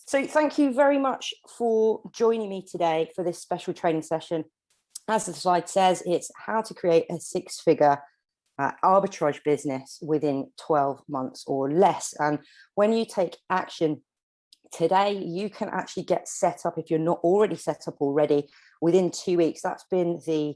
So thank you very much for joining me today for this special training session. As the slide says, it's how to create a six-figure arbitrage business within 12 months or less. And when you take action today, you can actually get set up, if you're not already set up already, within 2 weeks. That's been the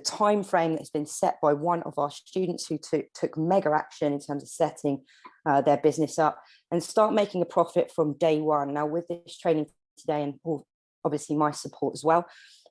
time frame that's been set by one of our students who took mega action in terms of setting their business up and start making a profit from day one. Now, with this training today, and obviously my support as well,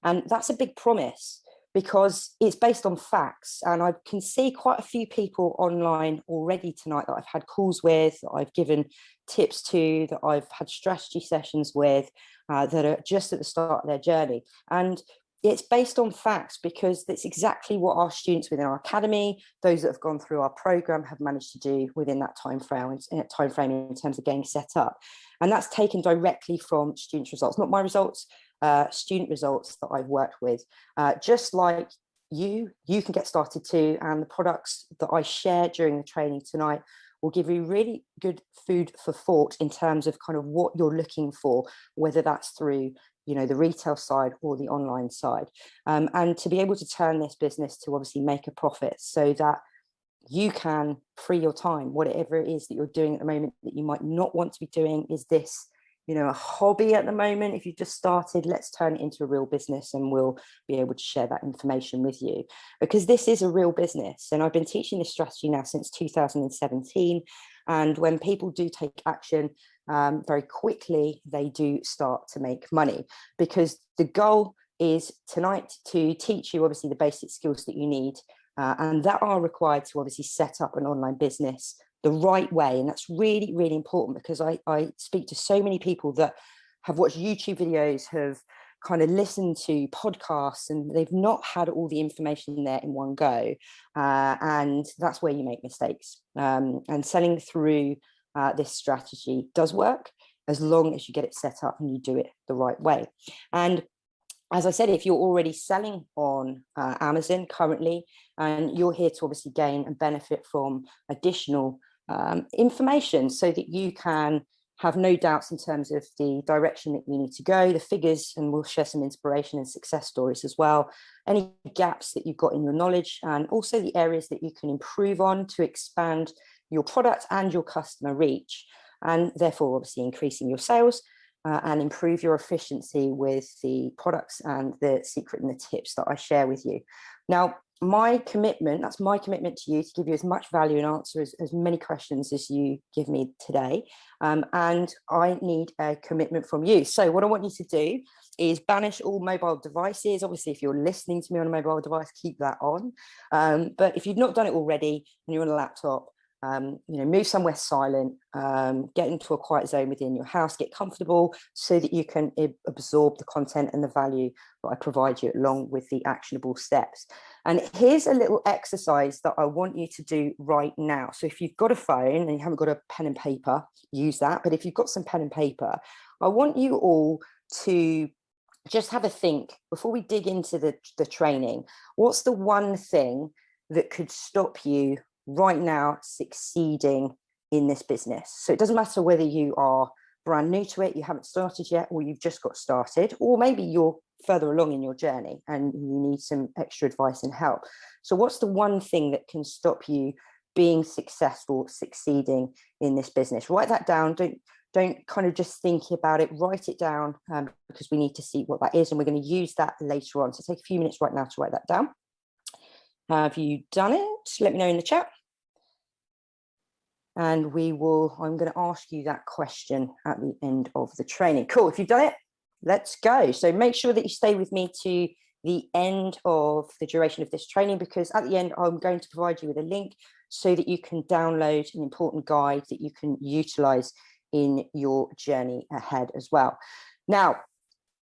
and that's a big promise because it's based on facts. And I can see quite a few people online already tonight that I've had calls with, that I've given tips to, that I've had strategy sessions with, that are just at the start of their journey. And it's based on facts because that's exactly what our students within our academy, those that have gone through our program, have managed to do within that time frame in terms of getting set up. And that's taken directly from students' results, not my results, student results that I've worked with. Just like you can get started too. And the products that I share during the training tonight will give you really good food for thought in terms of kind of what you're looking for, whether that's through the retail side or the online side, and to be able to turn this business to obviously make a profit so that you can free your time, whatever it is that you're doing at the moment that you might not want to be doing. Is this a hobby at the moment? If you just started, let's turn it into a real business, and we'll be able to share that information with you, because this is a real business. And I've been teaching this strategy now since 2017, and when people do take action, very quickly they do start to make money, because the goal is tonight to teach you obviously the basic skills that you need and that are required to obviously set up an online business the right way. And that's really, really important, because I speak to so many people that have watched YouTube videos, have kind of listened to podcasts, and they've not had all the information there in one go. And that's where you make mistakes. And selling through this strategy does work as long as you get it set up and you do it the right way. And as I said, if you're already selling on Amazon currently, and you're here to obviously gain and benefit from additional information so that you can have no doubts in terms of the direction that you need to go, the figures, and we'll share some inspiration and success stories as well, any gaps that you've got in your knowledge, and also the areas that you can improve on to expand your product and your customer reach, and therefore obviously increasing your sales and improve your efficiency with the products and the secret and the tips that I share with you. Now, my commitment, that's my commitment to you, to give you as much value and answer as many questions as you give me today. And I need a commitment from you. So what I want you to do is banish all mobile devices. Obviously, if you're listening to me on a mobile device, keep that on. But if you've not done it already and you're on a laptop, move somewhere silent, get into a quiet zone within your house, get comfortable so that you can absorb the content and the value that I provide you along with the actionable steps. And here's a little exercise that I want you to do right now. So if you've got a phone and you haven't got a pen and paper, use that. But if you've got some pen and paper, I want you all to just have a think before we dig into the training. What's the one thing that could stop you right now succeeding in this business? So it doesn't matter whether you are brand new to it, you haven't started yet, or you've just got started, or maybe you're further along in your journey and you need some extra advice and help. So what's the one thing that can stop you being successful, succeeding in this business? Write that down. Don't kind of just think about it, write it down, because we need to see what that is, and we're going to use that later on. So take a few minutes right now to write that down. Have you done it? Let me know in the chat. And I'm going to ask you that question at the end of the training. Cool. If you've done it, let's go. So make sure that you stay with me to the end of the duration of this training, because at the end, I'm going to provide you with a link so that you can download an important guide that you can utilize in your journey ahead as well. Now,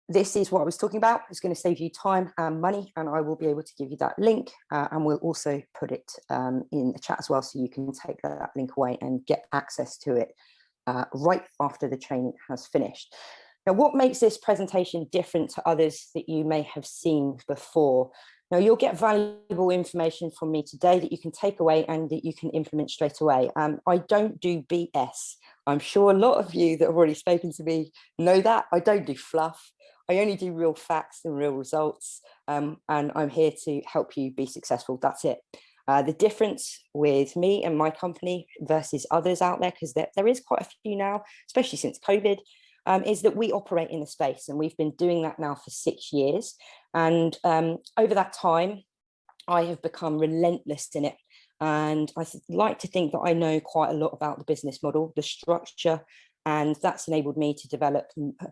this is what I was talking about. It's going to save you time and money, and I will be able to give you that link, and we'll also put it in the chat as well, so you can take that link away and get access to it right after the training has finished. Now, what makes this presentation different to others that you may have seen before? Now, you'll get valuable information from me today that you can take away and that you can implement straight away. I don't do BS. I'm sure a lot of you that have already spoken to me know that. I don't do fluff. I only do real facts and real results. And I'm here to help you be successful. That's it. The difference with me and my company versus others out there, because there is quite a few now, especially since COVID, is that we operate in the space, and we've been doing that now for 6 years. And over that time, I have become relentless in it. And I like to think that I know quite a lot about the business model, the structure, and that's enabled me to develop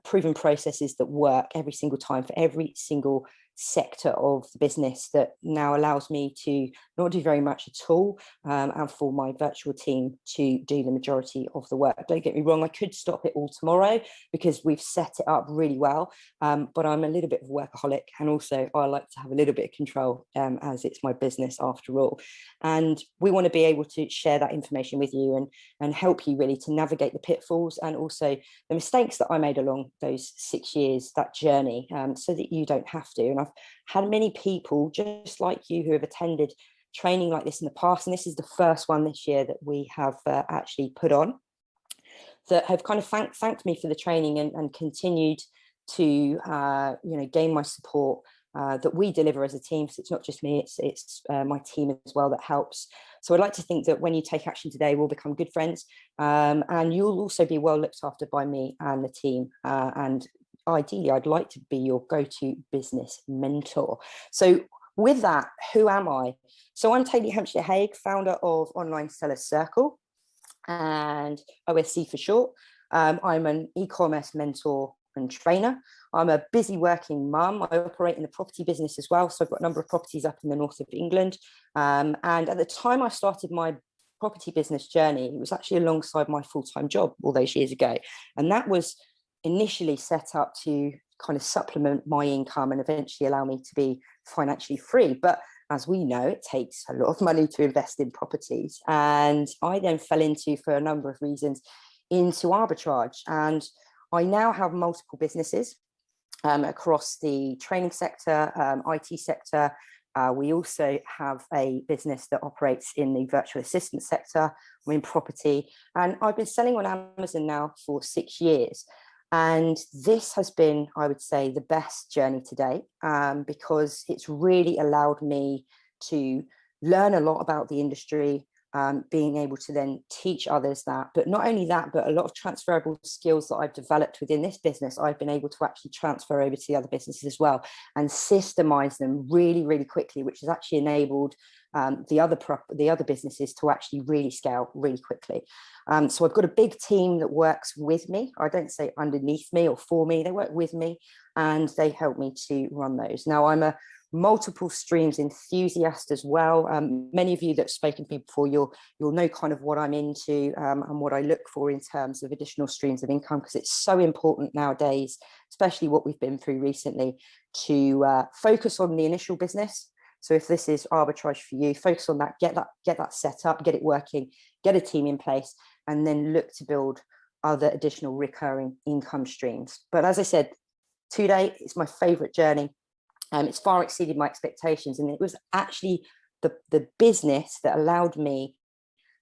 proven processes that work every single time for every single sector of the business, that now allows me to not do very much at all, and for my virtual team to do the majority of the work. Don't get me wrong, I could stop it all tomorrow because we've set it up really well, but I'm a little bit of a workaholic, and also I like to have a little bit of control, as it's my business after all. And we want to be able to share that information with you and help you really to navigate the pitfalls and also the mistakes that I made along those 6 years, that journey, so that you don't have to. And I've had many people just like you who have attended training like this in the past, and this is the first one this year that we have actually put on, that have kind of thanked me for the training and continued to gain my support, that we deliver as a team. So it's not just me, it's my team as well that helps. So I'd like to think that when you take action today, we'll become good friends, and you'll also be well looked after by me and the team, and ideally I'd like to be your go-to business mentor. So with that, who am I? So I'm Tony Hampshire-Haig, founder of Online Seller Circle, and OSC for short. I'm an e-commerce mentor and trainer. I'm a busy working mum. I operate in the property business as well. So I've got a number of properties up in the north of England. And at the time I started my property business journey, it was actually alongside my full-time job all those years ago. And that was initially set up to kind of supplement my income and eventually allow me to be financially free. But as we know, it takes a lot of money to invest in properties. And I then fell into, for a number of reasons, into arbitrage. And I now have multiple businesses across the training sector, IT sector. We also have a business that operates in the virtual assistant sector. I'm in property, and I've been selling on Amazon now for 6 years. And this has been, I would say, the best journey to date, because it's really allowed me to learn a lot about the industry, being able to then teach others that. But not only that, but a lot of transferable skills that I've developed within this business, I've been able to actually transfer over to the other businesses as well and systemize them really, really quickly, which has actually enabled the other businesses to actually really scale really quickly. So I've got a big team that works with me. I don't say underneath me or for me, they work with me and they help me to run those. Now, I'm a multiple streams enthusiast as well. Many of you that have spoken to me before, you'll know kind of what I'm into, and what I look for in terms of additional streams of income, because it's so important nowadays, especially what we've been through recently, to focus on the initial business. So if this is arbitrage for you, focus on that, get that set up, get it working, get a team in place, and then look to build other additional recurring income streams. But as I said, today it's my favorite journey. It's far exceeded my expectations, and it was actually the business that allowed me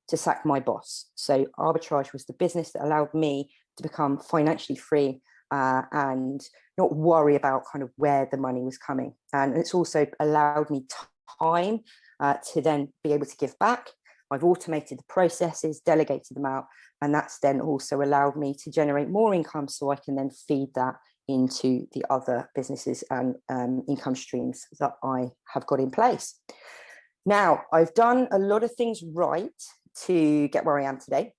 to sack my boss. So arbitrage was the business that allowed me to become financially free, and not worry about kind of where the money was coming. And it's also allowed me time to then be able to give back. I've automated the processes, delegated them out, and that's then also allowed me to generate more income so I can then feed that into the other businesses and income streams that I have got in place. Now, I've done a lot of things right to get where I am today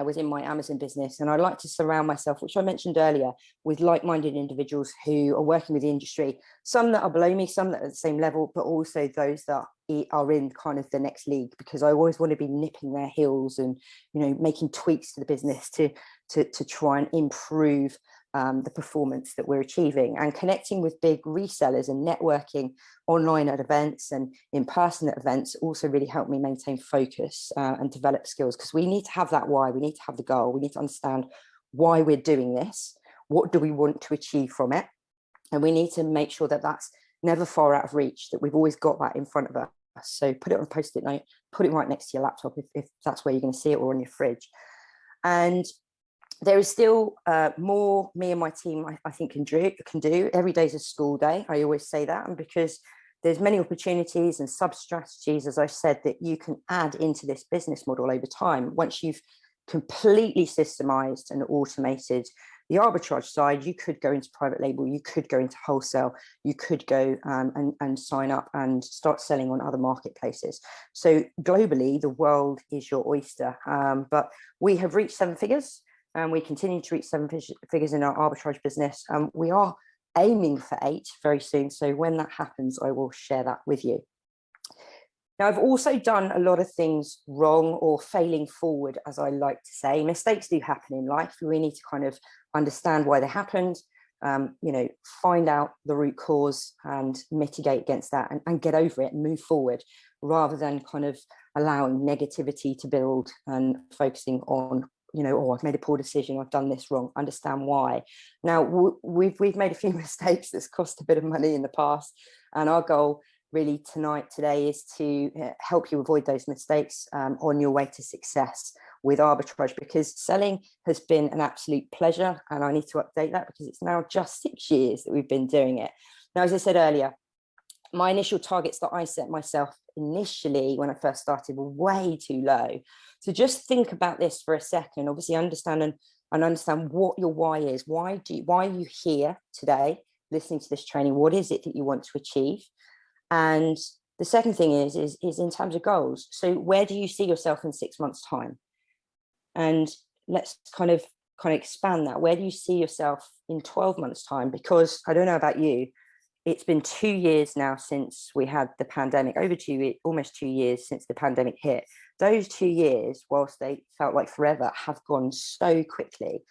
within my Amazon business. And I like to surround myself, which I mentioned earlier, with like-minded individuals who are working with the industry, some that are below me, some that are at the same level, but also those that are in kind of the next league, because I always want to be nipping their heels and, you know, making tweaks to the business to try and improve the performance that we're achieving, and connecting with big resellers and networking online at events and in person at events also really helped me maintain focus and develop skills, because we need to have that why, we need to have the goal, we need to understand why we're doing this, what do we want to achieve from it, and we need to make sure that that's never far out of reach, that we've always got that in front of us. So put it on a post-it note, put it right next to your laptop if that's where you're going to see it, or on your fridge. And there is still more me and my team, I think, can do. Every day is a school day. I always say that. And because there's many opportunities and sub-strategies, as I said, that you can add into this business model over time. Once you've completely systemized and automated the arbitrage side, you could go into private label, you could go into wholesale, you could go and sign up and start selling on other marketplaces. So globally, the world is your oyster. But we have reached 7 figures, and we continue to reach 7 figures in our arbitrage business. We are aiming for 8 very soon. So when that happens, I will share that with you. Now, I've also done a lot of things wrong, or failing forward, as I like to say. Mistakes do happen in life. We need to kind of understand why they happened, find out the root cause and mitigate against that, and get over it and move forward, rather than kind of allowing negativity to build and focusing on, oh, I've made a poor decision, I've done this wrong, understand why. Now, we've made a few mistakes that's cost a bit of money in the past, and our goal really today is to help you avoid those mistakes on your way to success with arbitrage, because selling has been an absolute pleasure. And I need to update that, because it's now just 6 years that we've been doing it. Now, as I said earlier, my initial targets that I set myself initially when I first started were way too low. So just think about this for a second. Obviously understand what your why is. Why are you here today listening to this training? What is it that you want to achieve? And the second thing is in terms of goals. So where do you see yourself in 6 months' time? And let's kind of expand that. Where do you see yourself in 12 months' time? Because I don't know about you, it's been 2 years now since we had the pandemic, almost 2 years since the pandemic hit. Those 2 years, whilst they felt like forever, have gone so quickly.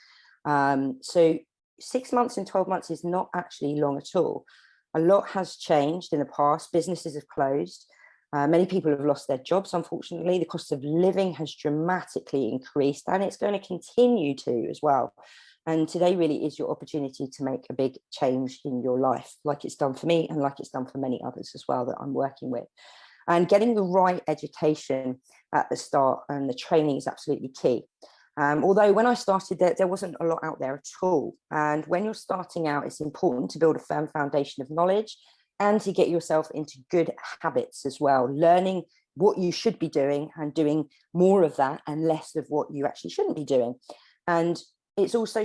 So 6 months and 12 months is not actually long at all. A lot has changed in the past. Businesses have closed. Many people have lost their jobs, unfortunately. The cost of living has dramatically increased, and it's going to continue to as well. And today really is your opportunity to make a big change in your life, like it's done for me and like it's done for many others as well that I'm working with. And getting the right education at the start and the training is absolutely key. Although when I started, there wasn't a lot out there at all. And when you're starting out, it's important to build a firm foundation of knowledge and to get yourself into good habits as well, learning what you should be doing and more of that and less of what you actually shouldn't be doing. And it's also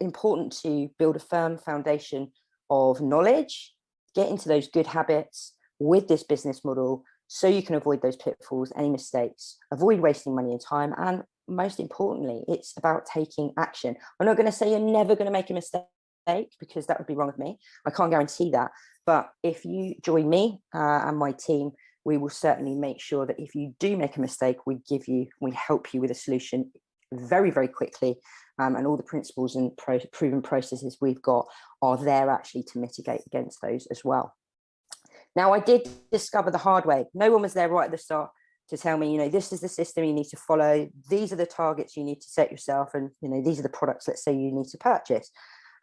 important to build a firm foundation of knowledge, get into those good habits with this business model so you can avoid those pitfalls, any mistakes, avoid wasting money and time, and most importantly, it's about taking action. I'm not going to say you're never going to make a mistake, because that would be wrong of me. I can't guarantee that. But if you join me and my team, we will certainly make sure that if you do make a mistake, we help you with a solution very, very quickly. And all the principles and proven processes we've got are there actually to mitigate against those as well. Now, I did discover the hard way. No one was there right at the start to tell me, this is the system you need to follow. These are the targets you need to set yourself. And, these are the products, let's say, you need to purchase.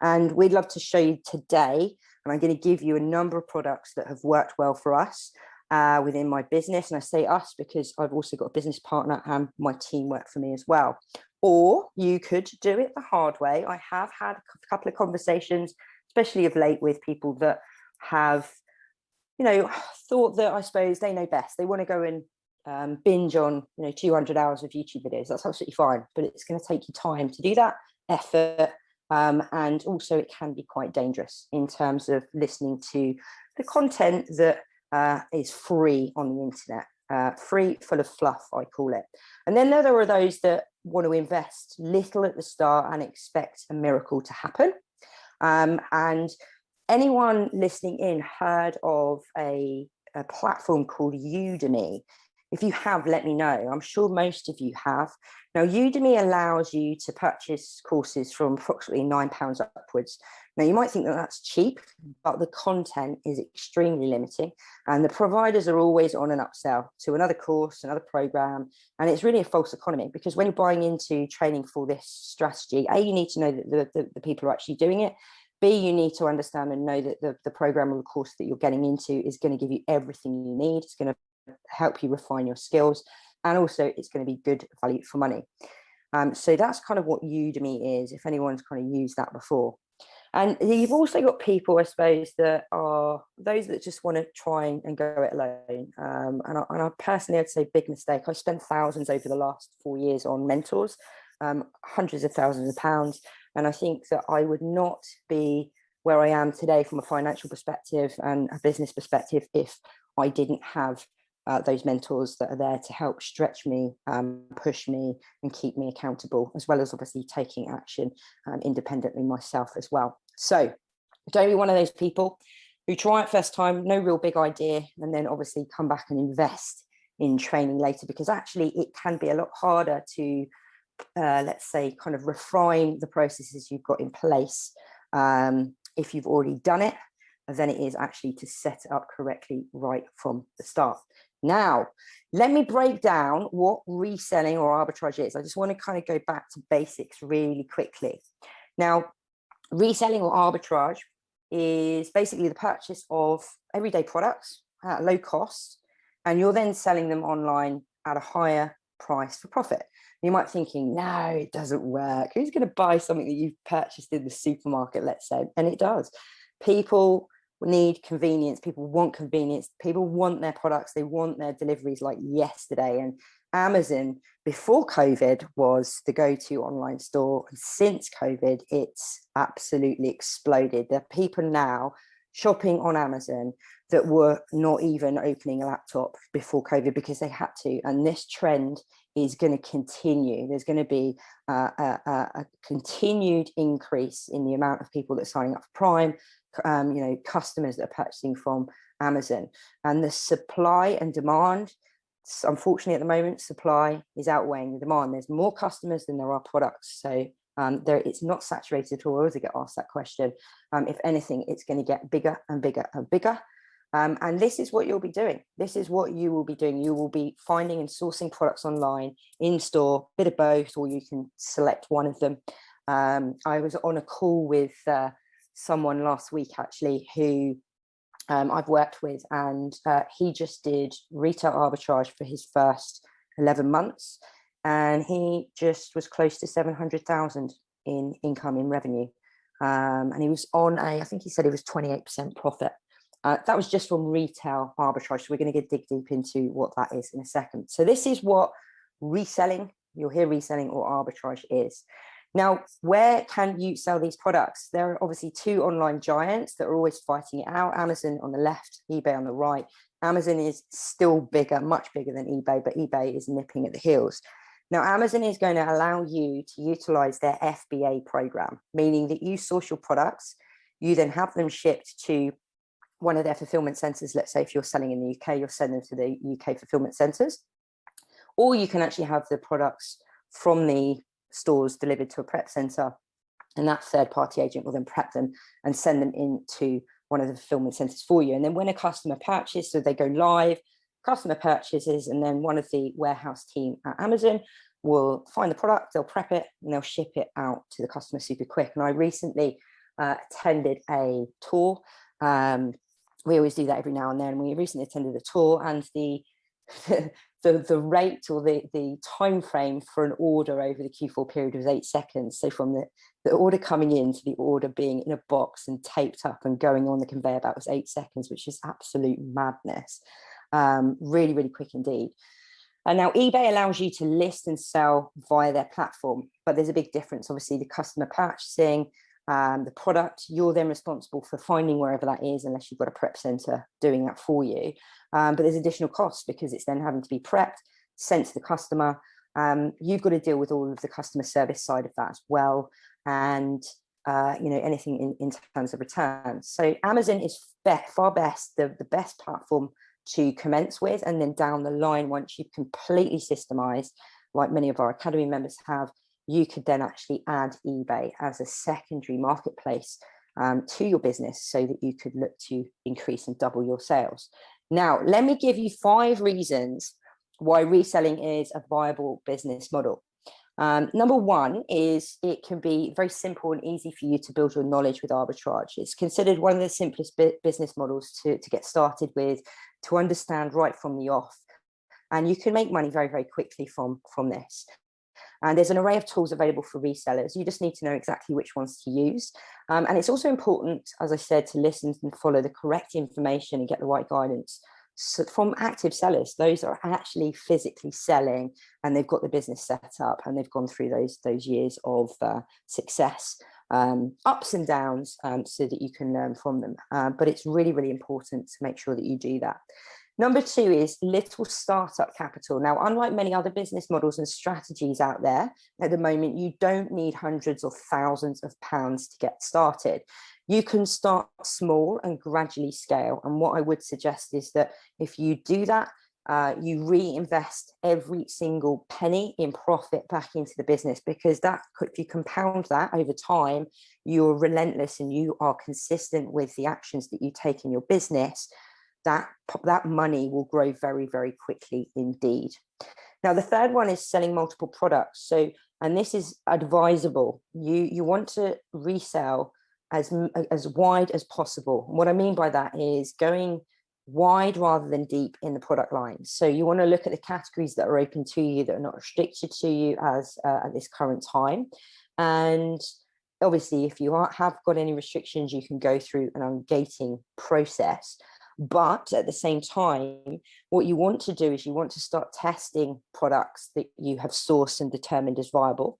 And we'd love to show you today, and I'm going to give you a number of products that have worked well for us within my business. And I say us because I've also got a business partner and my team work for me as well. Or you could do it the hard way. I have had a couple of conversations, especially of late, with people that have, thought that, I suppose, they know best. They want to go and binge on 200 hours of YouTube videos. That's absolutely fine, but it's going to take you time to do that, effort, and also it can be quite dangerous in terms of listening to the content that is free on the internet, free, full of fluff, I call it. And then there are those that want to invest little at the start and expect a miracle to happen. And anyone listening in heard of a platform called Udemy? If you have, let me know. I'm sure most of you have. Now, Udemy allows you to purchase courses from approximately £9 upwards. Now, you might think that that's cheap, but the content is extremely limiting, and the providers are always on an upsell to another course, another program, and it's really a false economy, because when you're buying into training for this strategy, you need to know that the people are actually doing it, B, you need to understand and know that the program or the course that you're getting into is going to give you everything you need. It's going to help you refine your skills, and also it's going to be good value for money. So that's kind of what Udemy is, if anyone's kind of used that before. And you've also got people, I suppose, that are those that just want to try and go it alone. And I personally, I'd say big mistake. I spent thousands over the last 4 years on mentors, hundreds of thousands of pounds. And I think that I would not be where I am today from a financial perspective and a business perspective if I didn't have those mentors that are there to help stretch me, push me, and keep me accountable, as well as obviously taking action independently myself as well. So don't be one of those people who try it first time, no real big idea, and then obviously come back and invest in training later, because actually it can be a lot harder to, let's say, kind of refine the processes you've got in place if you've already done it, than it is actually to set it up correctly right from the start. Now, let me break down what reselling or arbitrage is. I just want to kind of go back to basics really quickly. Now, reselling or arbitrage is basically the purchase of everyday products at low cost, and you're then selling them online at a higher price for profit. You might be thinking, no, it doesn't work. Who's going to buy something that you've purchased in the supermarket, let's say? And it does. People need convenience. People want convenience. People want their products. They want their deliveries like yesterday. And Amazon before COVID was the go-to online store. And since COVID, it's absolutely exploded. There are people now shopping on Amazon that were not even opening a laptop before COVID because they had to. And this trend is going to continue. There's going to be a continued increase in the amount of people that are signing up for Prime, customers that are purchasing from Amazon. And the supply and demand, unfortunately at the moment, supply is outweighing the demand. There's more customers than there are products. So it's not saturated at all. I always get asked that question. If anything, it's going to get bigger and bigger and bigger. And this is what you'll be doing. This is what you will be doing. You will be finding and sourcing products online, in store, bit of both, or you can select one of them. I was on a call with someone last week, actually, who I've worked with, and he just did retail arbitrage for his first 11 months. And he just was close to 700,000 in income, in revenue. And he was on I think he said it was 28% profit. That was just from retail arbitrage. So we're going to dig deep into what that is in a second. So this is what reselling, you'll hear reselling or arbitrage is. Now, where can you sell these products? There are obviously two online giants that are always fighting it out. Amazon on the left, eBay on the right. Amazon is still bigger, much bigger than eBay, but eBay is nipping at the heels. Now, Amazon is going to allow you to utilize their FBA program, meaning that you source your products, you then have them shipped to one of their fulfillment centers. Let's say if you're selling in the UK, you'll send them to the UK fulfillment centers, or you can actually have the products from the stores delivered to a prep center, and that third-party agent will then prep them and send them into one of the fulfillment centers for you. And then when a customer purchases, so they go live, customer purchases, and then one of the warehouse team at Amazon will find the product, they'll prep it, and they'll ship it out to the customer super quick. And I recently attended a tour. We always do that every now and then. We recently attended a tour, and the rate or the time frame for an order over the Q4 period was 8 seconds. So from the order coming in to the order being in a box and taped up and going on the conveyor belt was 8 seconds, which is absolute madness. Really, really quick indeed. And now eBay allows you to list and sell via their platform, but there's a big difference. Obviously, the customer purchasing the product, you're then responsible for finding wherever that is, unless you've got a prep center doing that for you. But there's additional costs because it's then having to be prepped, sent to the customer. You've got to deal with all of the customer service side of that as well, and anything in terms of returns. So Amazon is far best, the best platform to commence with, and then down the line, once you've completely systemized, like many of our academy members have, you could then actually add eBay as a secondary marketplace to your business, so that you could look to increase and double your sales. Now, let me give you 5 reasons why reselling is a viable business model. Number one is it can be very simple and easy for you to build your knowledge with arbitrage. It's considered one of the simplest business models to get started with, to understand right from the off. And you can make money very, very quickly from this. And there's an array of tools available for resellers. You just need to know exactly which ones to use. And it's also important, as I said, to listen and follow the correct information and get the right guidance. So from active sellers, those are actually physically selling and they've got the business set up and they've gone through those years of success, ups and downs, so that you can learn from them. But it's really, really important to make sure that you do that. Number two is little startup capital. Now, unlike many other business models and strategies out there at the moment, you don't need hundreds or thousands of pounds to get started. You can start small and gradually scale. And what I would suggest is that if you do that, you reinvest every single penny in profit back into the business, because that, if you compound that over time, you're relentless and you are consistent with the actions that you take in your business, that money will grow very, very quickly indeed. Now, the third one is selling multiple products. So, and this is advisable. You want to resell as wide as possible. What I mean by that is going wide rather than deep in the product line. So you want to look at the categories that are open to you, that are not restricted to you as at this current time. And obviously, if you have got any restrictions, you can go through an ungating process. But at the same time, what you want to do is you want to start testing products that you have sourced and determined as viable.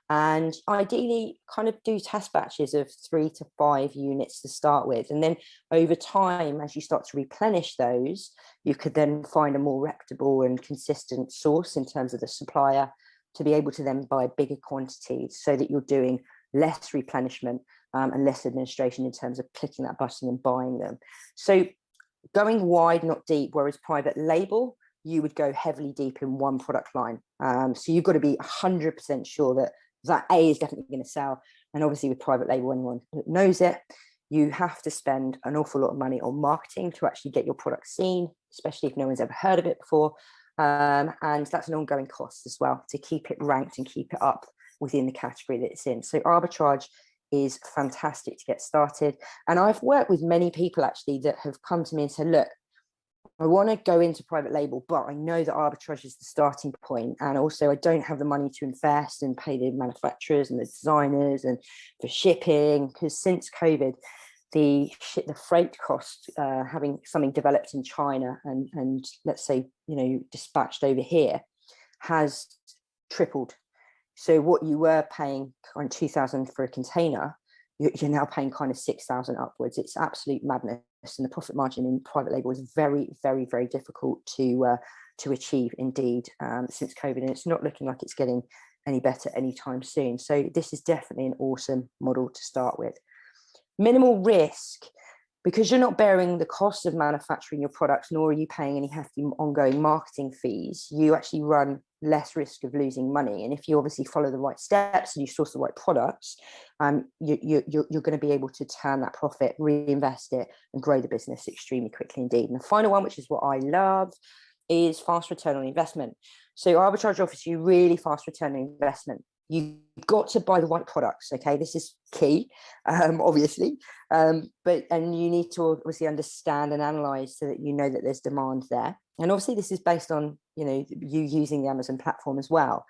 And ideally kind of do test batches of 3 to 5 units to start with. And then over time, as you start to replenish those, you could then find a more reputable and consistent source in terms of the supplier to be able to then buy bigger quantities, so that you're doing less replenishment and less administration in terms of clicking that button and buying them. So going wide, not deep, whereas private label, you would go heavily deep in one product line. So you've got to be 100% sure that A is definitely going to sell. And obviously with private label, anyone that knows it, you have to spend an awful lot of money on marketing to actually get your product seen, especially if no one's ever heard of it before. And that's an ongoing cost as well to keep it ranked and keep it up within the category that it's in. So arbitrage is fantastic to get started. And I've worked with many people actually that have come to me and said, look, I want to go into private label, but I know that arbitrage is the starting point. And also I don't have the money to invest and pay the manufacturers and the designers and for shipping, because since COVID, the freight cost, having something developed in China and let's say, dispatched over here, has tripled. So what you were paying on 2,000 for a container, you're now paying kind of 6,000 upwards. It's absolute madness. And the profit margin in private label is very, very, very difficult to achieve indeed since COVID. And it's not looking like it's getting any better anytime soon. So this is definitely an awesome model to start with. Minimal risk, because you're not bearing the cost of manufacturing your products, nor are you paying any hefty ongoing marketing fees. You actually run less risk of losing money. And if you obviously follow the right steps and you source the right products, you're going to be able to turn that profit, reinvest it, and grow the business extremely quickly indeed. And the final one, which is what I love, is fast return on investment. So arbitrage offers you really fast return on investment. You've got to buy the right products. Okay, this is key, obviously, and you need to obviously understand and analyze so that you know that there's demand there. And obviously, this is based on you using the Amazon platform as well.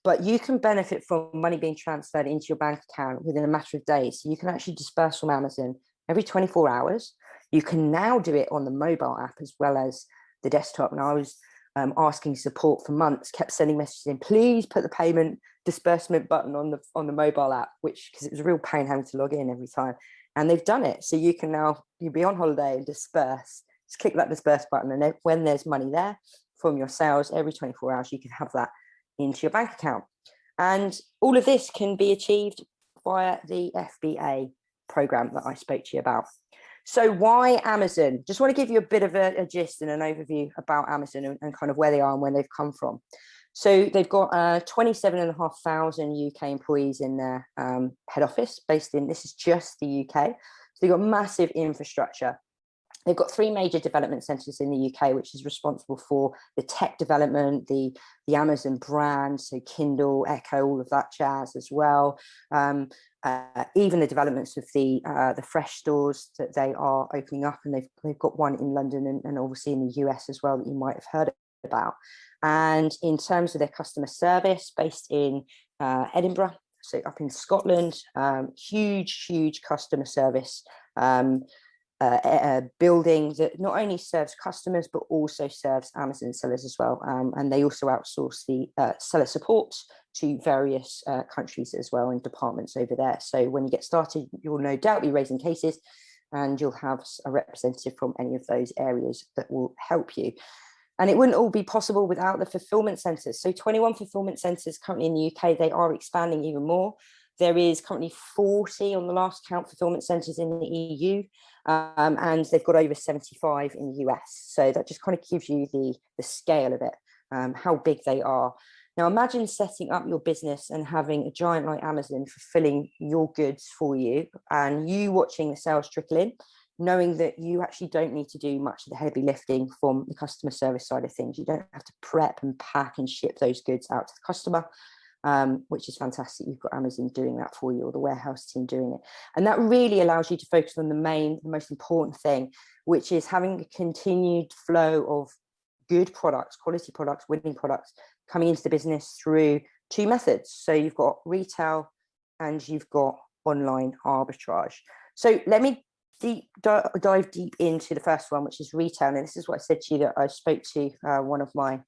But you can benefit from money being transferred into your bank account within a matter of days. So you can actually disperse from Amazon every 24 hours. You can now do it on the mobile app as well as the desktop. And I was asking support for months, kept sending messages in, please put the payment disbursement button on the mobile app, because it was a real pain having to log in every time. And they've done it. So you can now, you'll be on holiday and disperse. Just click that disperse button. And when there's money there from your sales, every 24 hours, you can have that into your bank account. And all of this can be achieved via the FBA program that I spoke to you about. So why Amazon? Just want to give you a bit of a gist and an overview about Amazon and kind of where they are and where they've come from. So they've got 27,500 UK employees in their head office based in, this is just the UK. So they've got massive infrastructure. They've got 3 major development centres in the UK, which is responsible for the tech development, the Amazon brand, so Kindle, Echo, all of that jazz as well. Even the developments of the fresh stores that they are opening up, and they've got one in London and obviously in the US as well that you might have heard about. And in terms of their customer service, based in Edinburgh, so up in Scotland, huge customer service building that not only serves customers but also serves Amazon sellers as well, and they also outsource the seller support to various countries as well and departments over there. So when you get started, you'll no doubt be raising cases, and you'll have a representative from any of those areas that will help you. And it wouldn't all be possible without the fulfillment centres. So 21 fulfillment centres currently in the UK. They are expanding even more. There is currently 40 on the last count fulfillment centres in the EU, and they've got over 75 in the US. So that just kind of gives you the scale of it, how big they are. Now imagine setting up your business and having a giant like Amazon fulfilling your goods for you, and you watching the sales trickle in, knowing that you actually don't need to do much of the heavy lifting from the customer service side of things. You don't have to prep and pack and ship those goods out to the customer, which is fantastic. You've got Amazon doing that for you, or the warehouse team doing it. And that really allows you to focus on the most important thing, which is having a continued flow of good products, quality products, winning products coming into the business through 2 methods. So you've got retail and you've got online arbitrage. So let me dive deep into the first one, which is retail. And this is what I said to you, that I spoke to one of my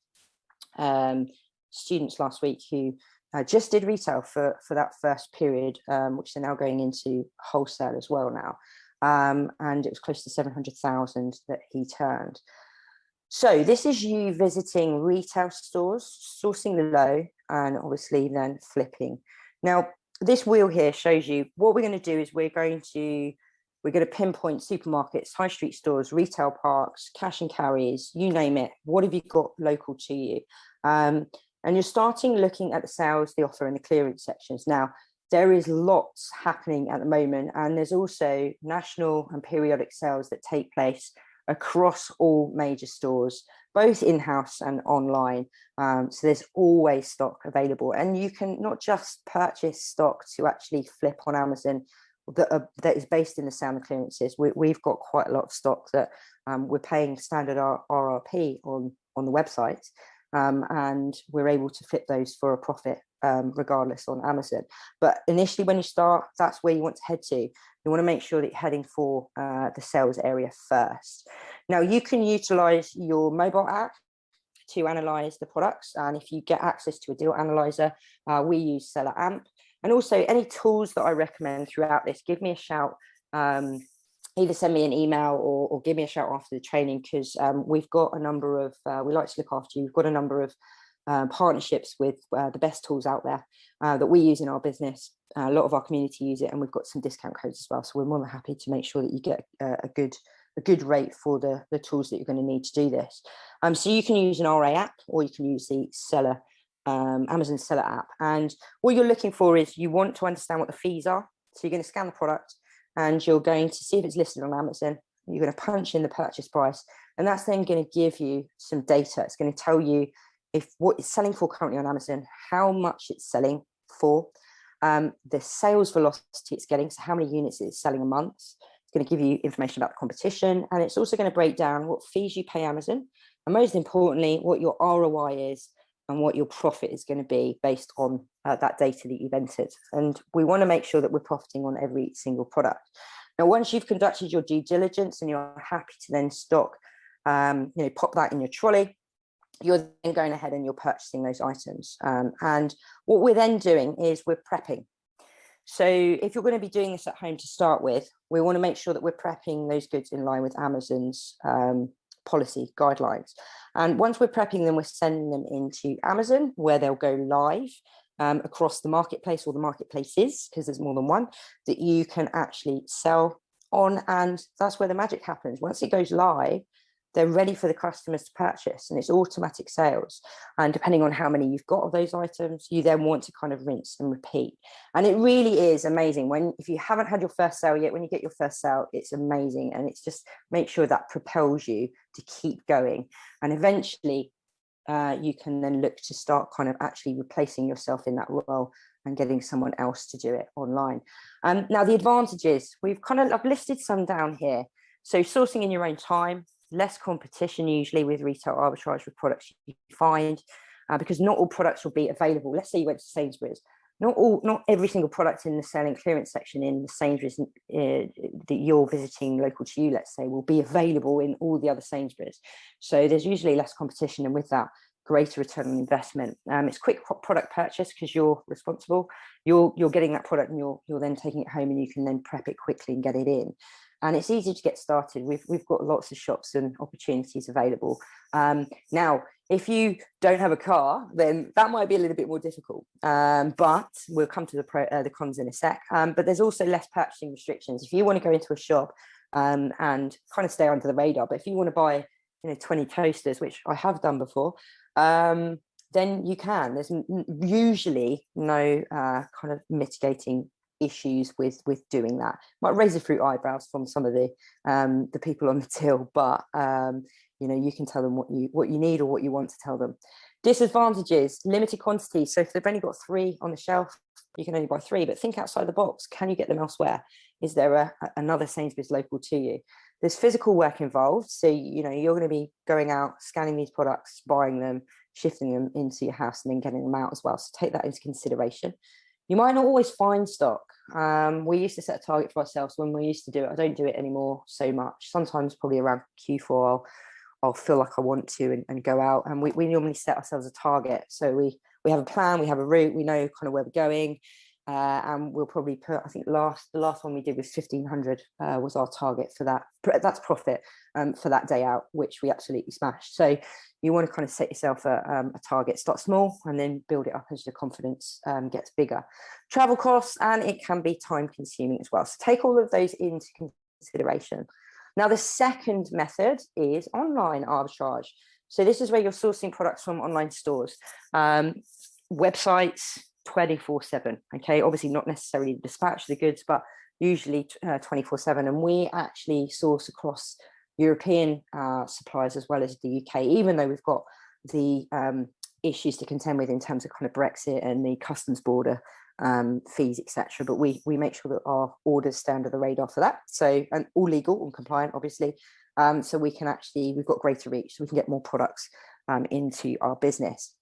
students last week who just did retail for that first period, which they're now going into wholesale as well now. And it was close to 700,000 that he turned. So this is you visiting retail stores, sourcing the low, and obviously then flipping. Now, this wheel here shows you what we're going to do is we're going to pinpoint supermarkets, high street stores, retail parks, cash and carries, you name it. What have you got local to you? And you're starting looking at the sales, the offer, and the clearance sections. Now, there is lots happening at the moment, and there's also national and periodic sales that take place across all major stores, both in-house and online. So there's always stock available, and you can not just purchase stock to actually flip on Amazon that is based in the sale and clearances. We've got quite a lot of stock that we're paying standard RRP on the website, and we're able to flip those for a profit regardless on Amazon. But initially when you start, that's where you want to head to. You want to make sure that you're heading for the sales area first. Now you can utilize your mobile app to analyze the products, and if you get access to a deal analyzer, we use Seller Amp. And also any tools that I recommend throughout this, give me a shout. Either send me an email or give me a shout after the training, because we've got a number of, we like to look after you. We've got a number of partnerships with the best tools out there that we use in our business. A lot of our community use it, and we've got some discount codes as well. So we're more than happy to make sure that you get a good rate for the tools that you're going to need to do this. So you can use an RA app, or you can use the seller Amazon seller app. And what you're looking for is you want to understand what the fees are. So you're going to scan the product, and you're going to see if it's listed on Amazon. You're going to punch in the purchase price, and that's then going to give you some data. It's going to tell you if what it's selling for currently on Amazon, how much it's selling for, the sales velocity it's getting, so how many units it's selling a month. It's going to give you information about the competition, and it's also going to break down what fees you pay Amazon, and most importantly, what your ROI is and what your profit is going to be based on that data that you've entered. And we want to make sure that we're profiting on every single product. Now, once you've conducted your due diligence and you're happy to then stock, pop that in your trolley, you're then going ahead and you're purchasing those items. And what we're then doing is we're prepping. So if you're going to be doing this at home to start with, we want to make sure that we're prepping those goods in line with Amazon's policy guidelines. And once we're prepping them, we're sending them into Amazon, where they'll go live across the marketplace, or the marketplaces, because there's more than one, that you can actually sell on. And that's where the magic happens. Once it goes live, they're ready for the customers to purchase, and it's automatic sales. And depending on how many you've got of those items, you then want to kind of rinse and repeat. And it really is amazing if you haven't had your first sale yet, when you get your first sale, it's amazing. And it's just make sure that propels you to keep going. And eventually you can then look to start kind of actually replacing yourself in that role and getting someone else to do it online. Now the advantages, I've listed some down here. So sourcing in your own time, less competition usually with retail arbitrage with products you find, because not all products will be available. Let's say you went to Sainsbury's. Not every single product in the selling clearance section in the Sainsbury's that you're visiting local to you, let's say, will be available in all the other Sainsbury's. So there's usually less competition, and with that, greater return on investment. It's quick product purchase because you're responsible. You're getting that product, and you're then taking it home, and you can then prep it quickly and get it in. And it's easy to get started. We've got lots of shops and opportunities available. Now, if you don't have a car, then that might be a little bit more difficult. But we'll come to the cons in a sec. But there's also less purchasing restrictions. If you want to go into a shop and kind of stay under the radar, but if you want to buy 20 toasters, which I have done before, then you can. There's usually no kind of mitigating issues with doing that. Might raise a few eyebrows from some of the people on the till, but you can tell them what you need or what you want to tell them. Disadvantages: limited quantity. So if they've only got 3 on the shelf, you can only buy 3, but think outside the box. Can you get them elsewhere? Is there another Sainsbury's local to you? There's physical work involved. So, you're going to be going out, scanning these products, buying them, shifting them into your house, and then getting them out as well. So take that into consideration. You might not always find stock. We used to set a target for ourselves when we used to do it. I don't do it anymore so much. Sometimes probably around Q4, I'll feel like I want to and go out. And we normally set ourselves a target. So we have a plan, we have a route, we know kind of where we're going. And we'll probably put, I think the last one we did was 1,500 was our target for that. That's profit for that day out, which we absolutely smashed. So you want to kind of set yourself a target, start small and then build it up as your confidence gets bigger. Travel costs, and it can be time consuming as well. So take all of those into consideration. Now, the second method is online arbitrage. So this is where you're sourcing products from online stores, websites, 24/7. Okay, obviously not necessarily dispatch the goods, but usually 24/7. And we actually source across European suppliers as well as the UK, even though we've got the issues to contend with in terms of kind of Brexit and the customs border fees, etc. But we make sure that our orders stay under the radar for that. So, and all legal and compliant, obviously. So we've got greater reach, so we can get more products into our business.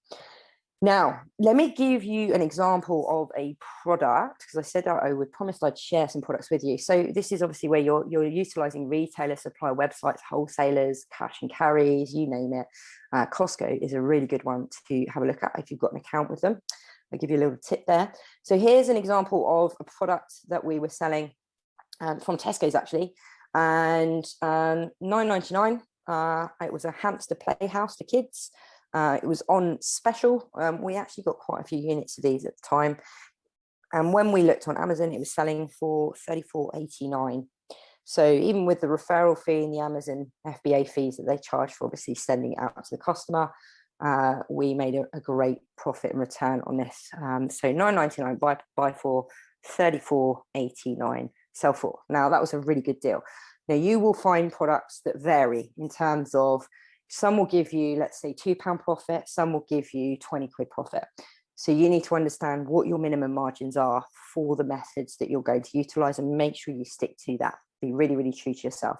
Now, let me give you an example of a product, because I said I would promise I'd share some products with you. So this is obviously where you're utilizing retailer supplier websites, wholesalers, cash and carries, you name it. Costco is a really good one to have a look at if you've got an account with them. I'll give you a little tip there. So here's an example of a product that we were selling from Tesco's actually, and $9.99. It was a hamster playhouse for kids. It was on special. We actually got quite a few units of these at the time. And when we looked on Amazon, it was selling for $34.89. So even with the referral fee and the Amazon FBA fees that they charge for obviously sending it out to the customer, we made a great profit and return on this. So $9.99 buy for, $34.89 sell for. Now that was a really good deal. Now you will find products that vary in terms of, some will give you, let's say, £2 profit, some will give you 20 quid profit. So you need to understand what your minimum margins are for the methods that you're going to utilize, and make sure you stick to that. Be really, really true to yourself.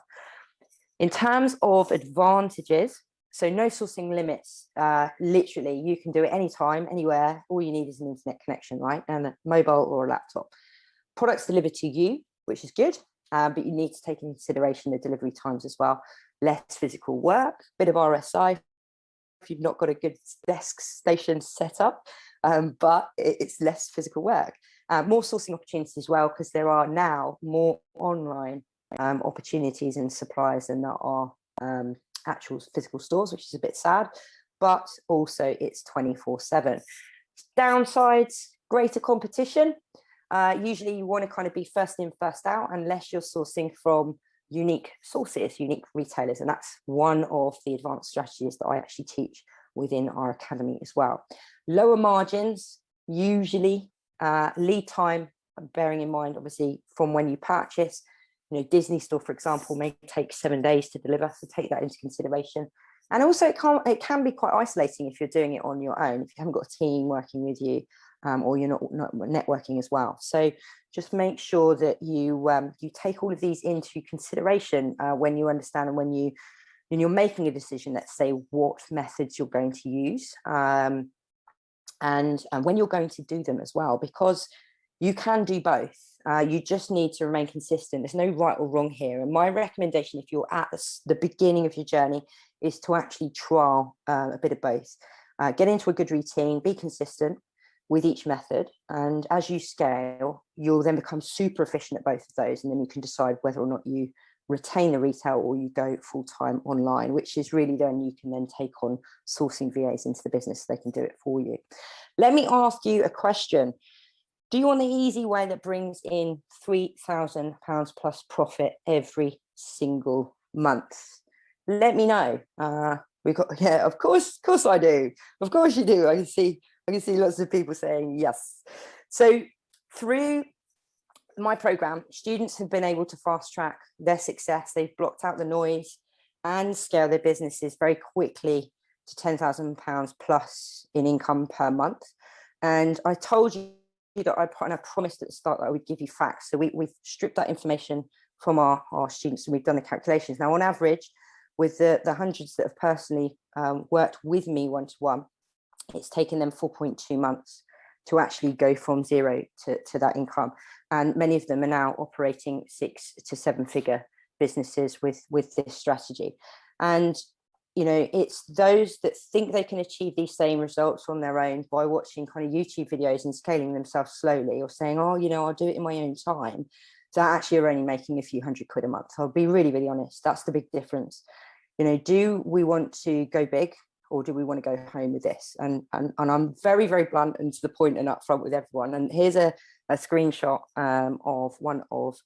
In terms of advantages, so no sourcing limits. Literally, you can do it anytime, anywhere. All you need is an internet connection, right? And a mobile or a laptop. Products delivered to you, which is good, but you need to take into consideration the delivery times as well. Less physical work, bit of RSI if you've not got a good desk station set up, but it's less physical work. More sourcing opportunities as well, because there are now more online opportunities and suppliers than there are actual physical stores, which is a bit sad, but also it's 24/7. Downsides: greater competition. Usually you want to kind of be first in, first out, unless you're sourcing from unique sources, unique retailers. And that's one of the advanced strategies that I actually teach within our academy as well. Lower margins, usually lead time, bearing in mind, obviously, from when you purchase. Disney store, for example, may take 7 days to deliver, so take that into consideration. And also it can be quite isolating if you're doing it on your own, if you haven't got a team working with you, or you're not networking as well. So just make sure that you take all of these into consideration when you understand, and when you're making a decision, let's say, what methods you're going to use, and when you're going to do them as well, because you can do both. You just need to remain consistent. There's no right or wrong here. And my recommendation, if you're at the beginning of your journey, is to actually trial a bit of both. Get into a good routine, be consistent with each method. And as you scale, you'll then become super efficient at both of those. And then you can decide whether or not you retain the retail or you go full-time online, which is really then you can then take on sourcing VAs into the business so they can do it for you. Let me ask you a question. Do you want the easy way that brings in £3,000 plus profit every single month? Let me know. Yeah, of course I do. Of course you do. I can see lots of people saying yes. So through my program, students have been able to fast track their success. They've blocked out the noise and scale their businesses very quickly to £10,000 plus in income per month. And I told you that I promised at the start that I would give you facts. So we've stripped that information from our students, and we've done the calculations. Now, on average, with the hundreds that have personally worked with me one-to-one, it's taken them 4.2 months to actually go from zero to that income. And many of them are now operating 6 to 7 figure businesses with this strategy. And it's those that think they can achieve these same results on their own by watching kind of YouTube videos and scaling themselves slowly, or saying, oh, I'll do it in my own time, that actually are only making a few £100 a month. I'll be really, really honest. That's the big difference. Do we want to go big, or do we want to go home with this? And I'm very, very blunt and to the point and upfront with everyone. And here's a screenshot of one of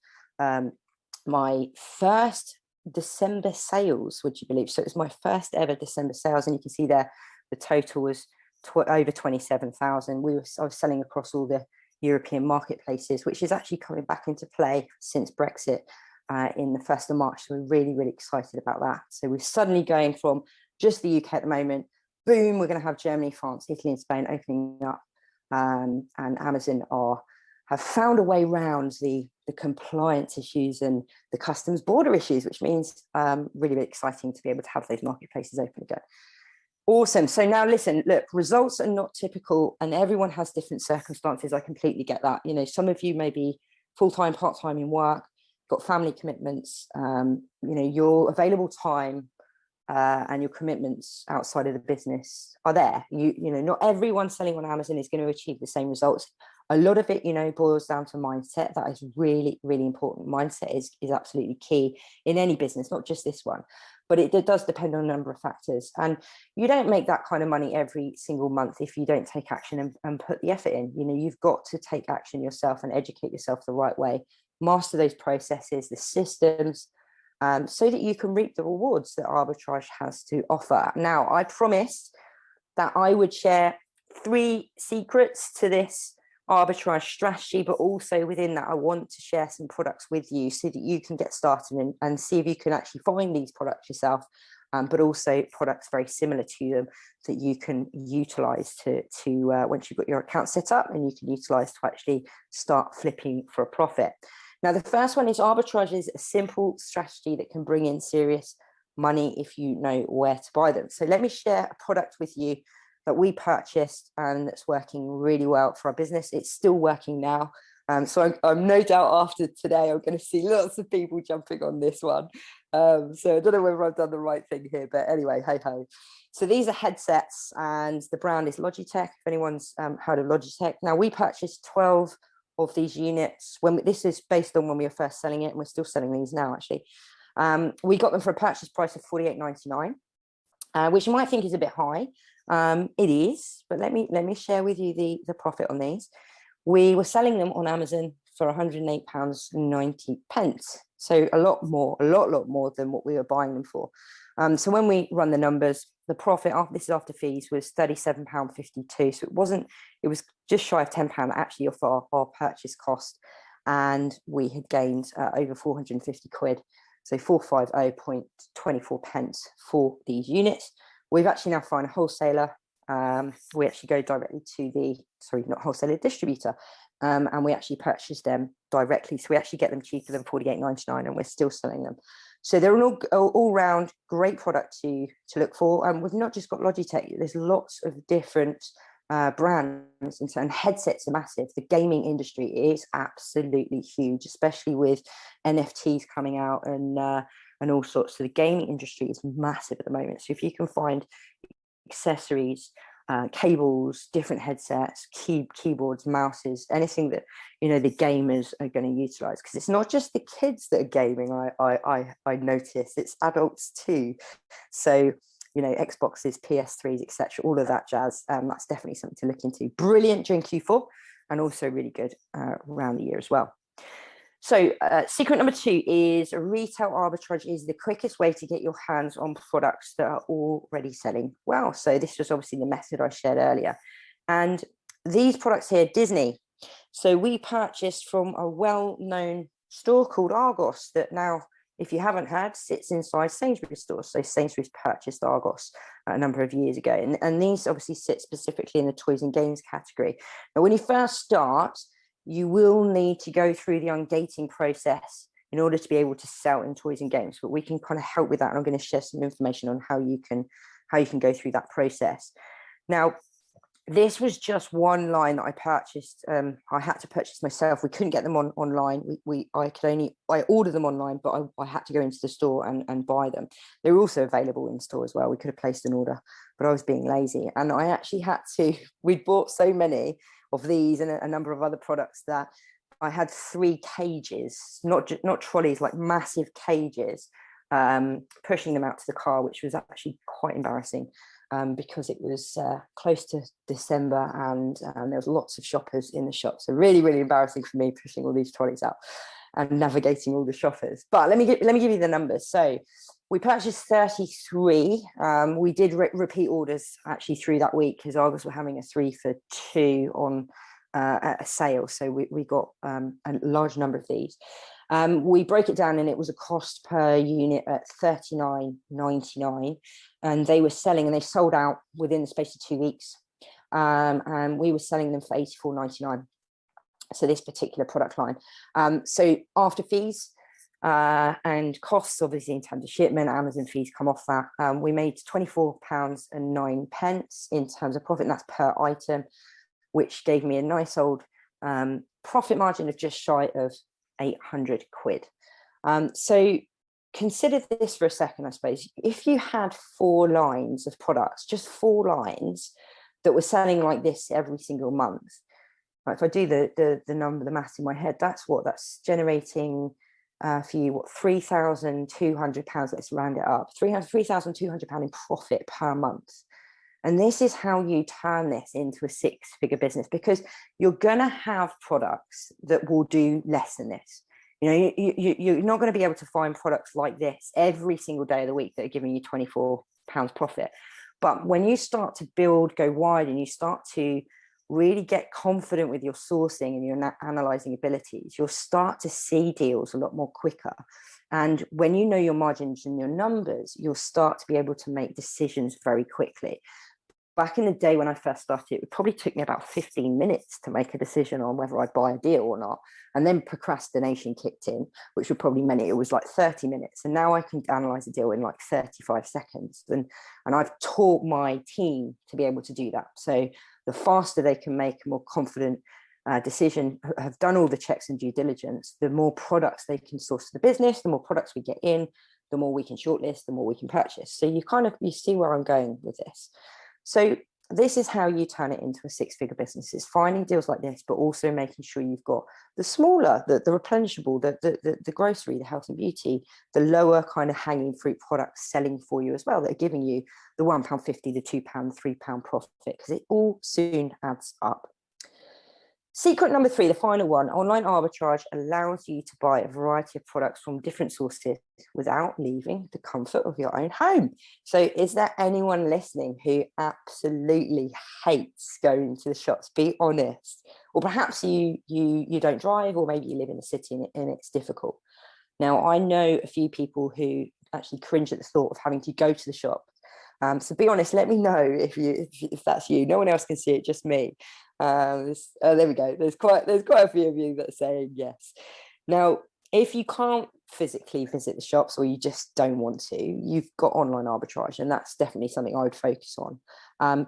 my first December sales, would you believe? So it was my first ever December sales, and you can see there the total was over 27,000. I was selling across all the European marketplaces, which is actually coming back into play since Brexit in the 1st of March. So we're really, really excited about that. So we're suddenly going from just the UK at the moment, boom, we're going to have Germany, France, Italy and Spain opening up, and Amazon have found a way around the compliance issues and the customs border issues, which means really, really exciting to be able to have those marketplaces open again. Awesome. So now listen, look, results are not typical, and everyone has different circumstances. I completely get that. Some of you may be full-time, part-time in work, got family commitments, your available time and your commitments outside of the business are there. Not everyone selling on Amazon is going to achieve the same results. A lot of it, boils down to mindset. That is really, really important. Mindset is absolutely key in any business, not just this one, but it does depend on a number of factors. And you don't make that kind of money every single month if you don't take action and put the effort in. You've got to take action yourself and educate yourself the right way, master those processes, the systems, so that you can reap the rewards that Arbitrage has to offer. Now, I promised that I would share 3 secrets to this Arbitrage strategy, but also within that I want to share some products with you so that you can get started and see if you can actually find these products yourself, but also products very similar to them that you can utilize to once you've got your account set up, and you can utilize to actually start flipping for a profit. Now, the first one is Arbitrage is a simple strategy that can bring in serious money if you know where to buy them. So let me share a product with you that we purchased and that's working really well for our business. It's still working now. So I'm no doubt after today, I'm going to see lots of people jumping on this one. So I don't know whether I've done the right thing here, but anyway, hey ho. So these are headsets, and the brand is Logitech, if anyone's heard of Logitech. Now, we purchased 12 of these units. This is based on when we were first selling it, and we're still selling these now, actually. We got them for a purchase price of $48.99, which you might think is a bit high. It is, but let me share with you the profit on these. We were selling them on Amazon for £108.90. So a lot more than what we were buying them for. So when we run the numbers, the profit after this is after fees was £37.52. So it was just shy of £10 actually off our purchase cost. And we had gained over 450 quid. So 450.24 pence for these units. We've actually now found a wholesaler. We actually go directly to not wholesaler, distributor. And we actually purchase them directly. So we actually get them cheaper than £48.99 and we're still selling them. So they're an all-round great product to look for. And we've not just got Logitech, there's lots of different brands, and headsets are massive. The gaming industry is absolutely huge, especially with NFTs coming out and all sorts. So the gaming industry is massive at the moment. So if you can find accessories, cables, different headsets, keyboards, mouses, anything that the gamers are going to utilize, because it's not just the kids that are gaming. I notice it's adults too. So Xboxes, PS3s, etc., all of that jazz. That's definitely something to look into. Brilliant during Q4 and also really good around the year as well. So secret number 2 is retail arbitrage is the quickest way to get your hands on products that are already selling well. So this was obviously the method I shared earlier. And these products here, Disney. So we purchased from a well-known store called Argos that now, if you haven't heard, sits inside Sainsbury's stores. So Sainsbury's purchased Argos a number of years ago. And these obviously sit specifically in the toys and games category. Now, when you first start, you will need to go through the ungating process in order to be able to sell in toys and games, but we can kind of help with that. And I'm going to share some information on how you can go through that process. Now, this was just one line that I purchased. I had to purchase myself. We couldn't get them online. I ordered them online, but I had to go into the store and buy them. They were also available in store as well. We could have placed an order, but I was being lazy. And I actually had to, we'd bought so many of these and a number of other products that I had 3 cages, not trolleys, like massive cages, pushing them out to the car, which was actually quite embarrassing. Because it was close to December and there was lots of shoppers in the shop. So really, really embarrassing for me pushing all these trolleys out and navigating all the shoppers. But let me give you the numbers. So we purchased 33. We did repeat orders actually through that week because Argos were having a 3 for 2 on a sale. So we got a large number of these. We broke it down and it was a cost per unit at $39.99, and they were selling and they sold out within the space of 2 weeks. And we were selling them for $84.99. So this particular product line. So after fees and costs, obviously in terms of shipment, Amazon fees come off that. We made £24.09 in terms of profit, and that's per item, which gave me a nice old profit margin of just shy of 800 quid. So consider this for a second, I suppose. If you had 4 lines of products, just 4 lines that were selling like this every single month, right, if I do the maths in my head, that's generating for you, what, £3,200, let's round it up, £3,200 in profit per month. And this is how you turn this into a 6-figure business, because you're going to have products that will do less than this. You're not going to be able to find products like this every single day of the week that are giving you £24 profit. But when you start to go wide and you start to really get confident with your sourcing and your analyzing abilities, you'll start to see deals a lot more quicker. And when you know your margins and your numbers, you'll start to be able to make decisions very quickly. Back in the day when I first started, it probably took me about 15 minutes to make a decision on whether I'd buy a deal or not. And then procrastination kicked in, which would probably mean it was like 30 minutes. And now I can analyze a deal in like 35 seconds. And I've taught my team to be able to do that. So the faster they can make a more confident decision, have done all the checks and due diligence, the more products they can source to the business, the more products we get in, the more we can shortlist, the more we can purchase. So you see where I'm going with this. So this is how you turn it into a 6-figure business. It's finding deals like this, but also making sure you've got the smaller, the replenishable, the grocery, the health and beauty, the lower kind of hanging fruit products selling for you as well, that are giving you the £1.50, the £2, £3 profit, because it all soon adds up. Secret number 3, the final one, online arbitrage allows you to buy a variety of products from different sources without leaving the comfort of your own home. So is there anyone listening who absolutely hates going to the shops? Be honest. Or perhaps you don't drive, or maybe you live in a city and it's difficult. Now, I know a few people who actually cringe at the thought of having to go to the shop. So be honest, let me know if that's you. No one else can see it, just me. There we go. There's quite a few of you that are saying yes. Now, if you can't physically visit the shops, or you just don't want to, you've got online arbitrage, and that's definitely something I would focus on.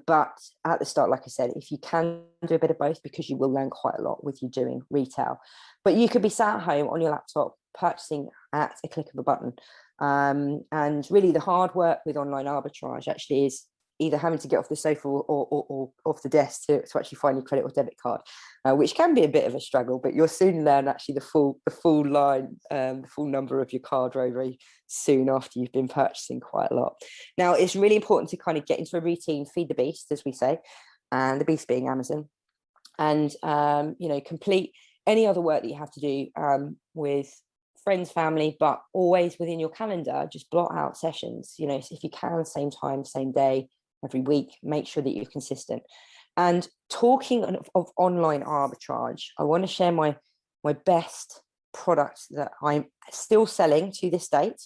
But at the start, like I said, if you can do a bit of both, because you will learn quite a lot with you doing retail. But you could be sat at home on your laptop purchasing at a click of a button. And really the hard work with online arbitrage actually is either having to get off the sofa or off the desk to actually find your credit or debit card, which can be a bit of a struggle, but you'll soon learn actually the full line, the full number of your card very soon after you've been purchasing quite a lot. Now, it's really important to kind of get into a routine, feed the beast, as we say, and the beast being Amazon, and complete any other work that you have to do with friends, family, but always within your calendar. Just blot out sessions, if you can, same time, same day, every week. Make sure that you're consistent. And talking of online arbitrage, I want to share my best product that I'm still selling to this date.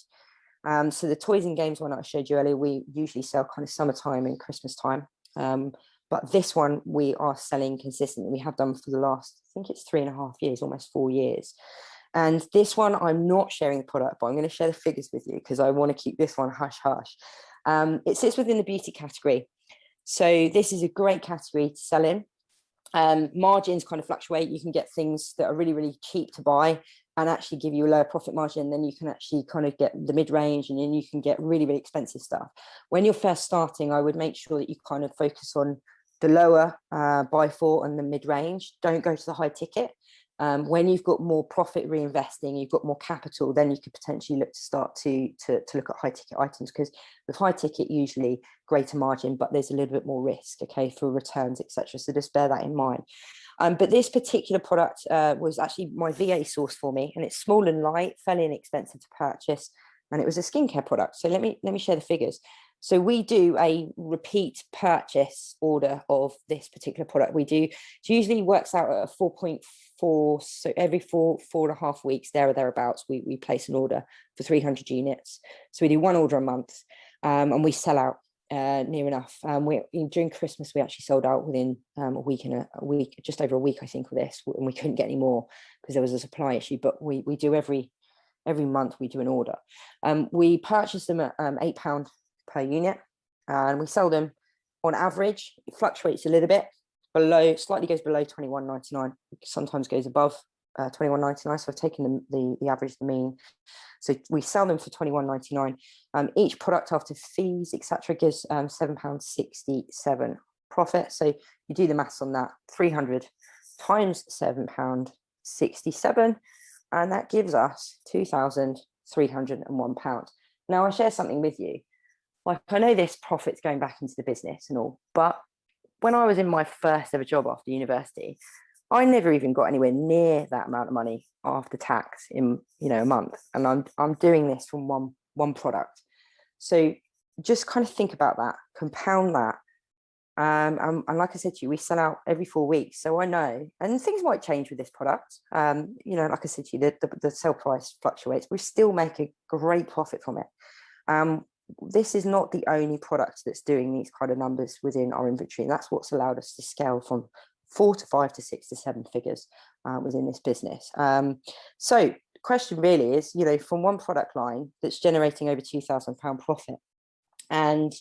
So the toys and games one that I showed you earlier, we usually sell kind of summertime and Christmas time. But this one we are selling consistently. We have done for the last, I think it's 3.5 years, almost 4 years. And this one, I'm not sharing the product, but I'm going to share the figures with you because I want to keep this one hush hush. It sits within the beauty category. So this is a great category to sell in. Margins kind of fluctuate. You can get things that are really cheap to buy and actually give you a lower profit margin. Then you can actually kind of get the mid-range, and then you can get really expensive stuff. When you're first starting, I would make sure that you kind of focus on the lower buy for and the mid-range. Don't go to the high ticket. When you've got more profit reinvesting, you've got more capital, then you could potentially look to start to look at high ticket items, because with high ticket, usually greater margin, but there's a little bit more risk, okay, for returns, etc. So just bear that in mind. But this particular product was actually my VA source for me, and it's small and light, fairly inexpensive to purchase, and it was a skincare product. So let me share the figures. So we do a repeat purchase order of this particular product. It usually works out at a 4.4. So every 4.5 weeks, there or thereabouts, we place an order for 300 units. So we do one order a month, and we sell out near enough. During Christmas, we actually sold out within a week, just over a week, I think, with this, and we couldn't get any more because there was a supply issue. But we do every month, we do an order. We purchase them at £8 per unit, and we sell them on average. It fluctuates a little bit, slightly goes below £21.99, sometimes goes above £21.99. So I've taken the average, the mean. So we sell them for £21.99. Each product after fees, etc., gives £7.67 profit. So you do the maths on that, 300 times £7.67, and that gives us £2,301. Now, I share something with you. Like, I know this profit's going back into the business and all, but when I was in my first ever job after university, I never even got anywhere near that amount of money after tax in a month, and I'm doing this from one product. So just kind of think about that, compound that, and like I said to you, we sell out every 4 weeks. So I know, and things might change with this product. Like I said to you, the sell price fluctuates. We still make a great profit from it. This is not the only product that's doing these kind of numbers within our inventory. And that's what's allowed us to scale from 4 to 5 to 6 to 7 figures within this business. So the question really is, from one product line that's generating over £2,000 profit. And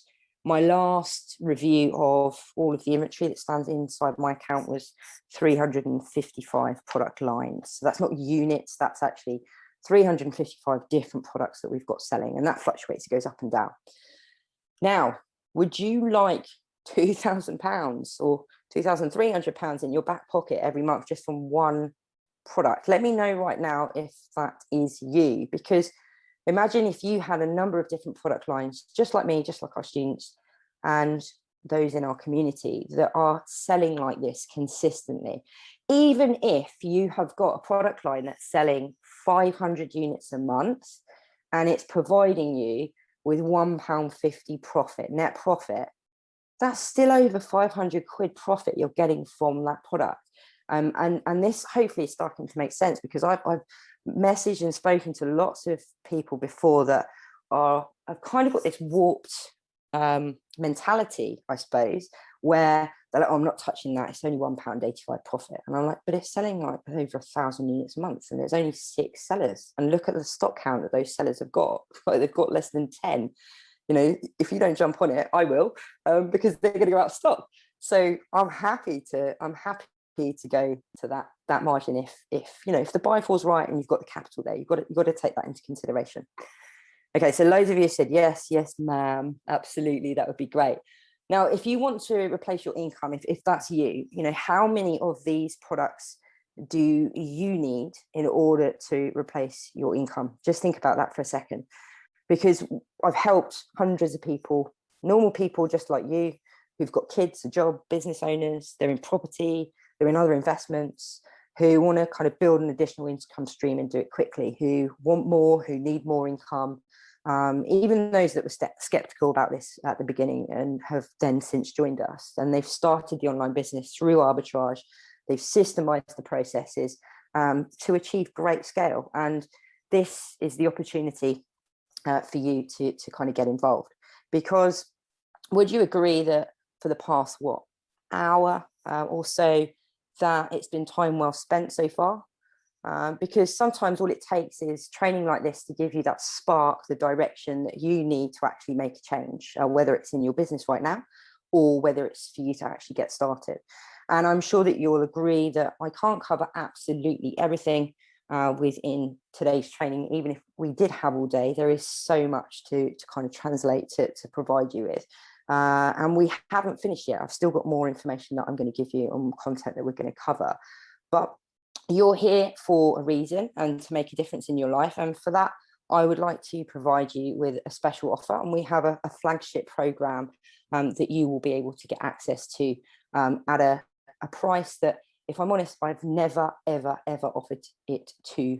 my last review of all of the inventory that stands inside my account was 355 product lines. So that's not units, that's actually 355 different products that we've got selling, and that fluctuates, it goes up and down. Now, would you like £2,000 or £2,300 in your back pocket every month just from one product? Let me know right now if that is you, because imagine if you had a number of different product lines, just like me, just like our students and those in our community, that are selling like this consistently. even if you have got a product line that's selling 500 units a month and it's providing you with £1.50 profit, net profit, that's still over 500 quid profit you're getting from that product. And this hopefully is starting to make sense, because I've messaged and spoken to lots of people before that have kind of got this warped mentality, I suppose, where they're like, oh, I'm not touching that, it's only £1.85 profit. And I'm like, but it's selling like over 1,000 units a month and there's only 6 sellers. And look at the stock count that those sellers have got. Like, they've got less than 10. You know, if you don't jump on it, I will, because they're going to go out of stock. So I'm happy to go to that margin if you know, if the buy falls right and you've got the capital there, you've got to take that into consideration. Okay, so loads of you said yes, ma'am, absolutely, that would be great. Now, if you want to replace your income, if that's you, you know, how many of these products do you need in order to replace your income? Just think about that for a second, because I've helped hundreds of people, normal people just like you, who've got kids, a job, business owners, they're in property, they're in other investments, who want to kind of build an additional income stream and do it quickly, who want more, who need more income. Even those that were skeptical about this at the beginning and have then since joined us, and they've started the online business through Arbitrage. They've systemized the processes to achieve great scale. And this is the opportunity for you to kind of get involved, because would you agree that for the past, hour or so, that it's been time well spent so far? Because sometimes all it takes is training like this to give you that spark, the direction that you need to actually make a change, whether it's in your business right now or whether it's for you to actually get started. And I'm sure that you'll agree that I can't cover absolutely everything within today's training. Even if we did have all day, there is so much to kind of translate to provide you with. And we haven't finished yet. I've still got more information that I'm going to give you on content that we're going to cover. But you're here for a reason and to make a difference in your life. And for that, I would like to provide you with a special offer. And we have a flagship program that you will be able to get access to at a price that, if I'm honest, I've never, ever, ever offered it to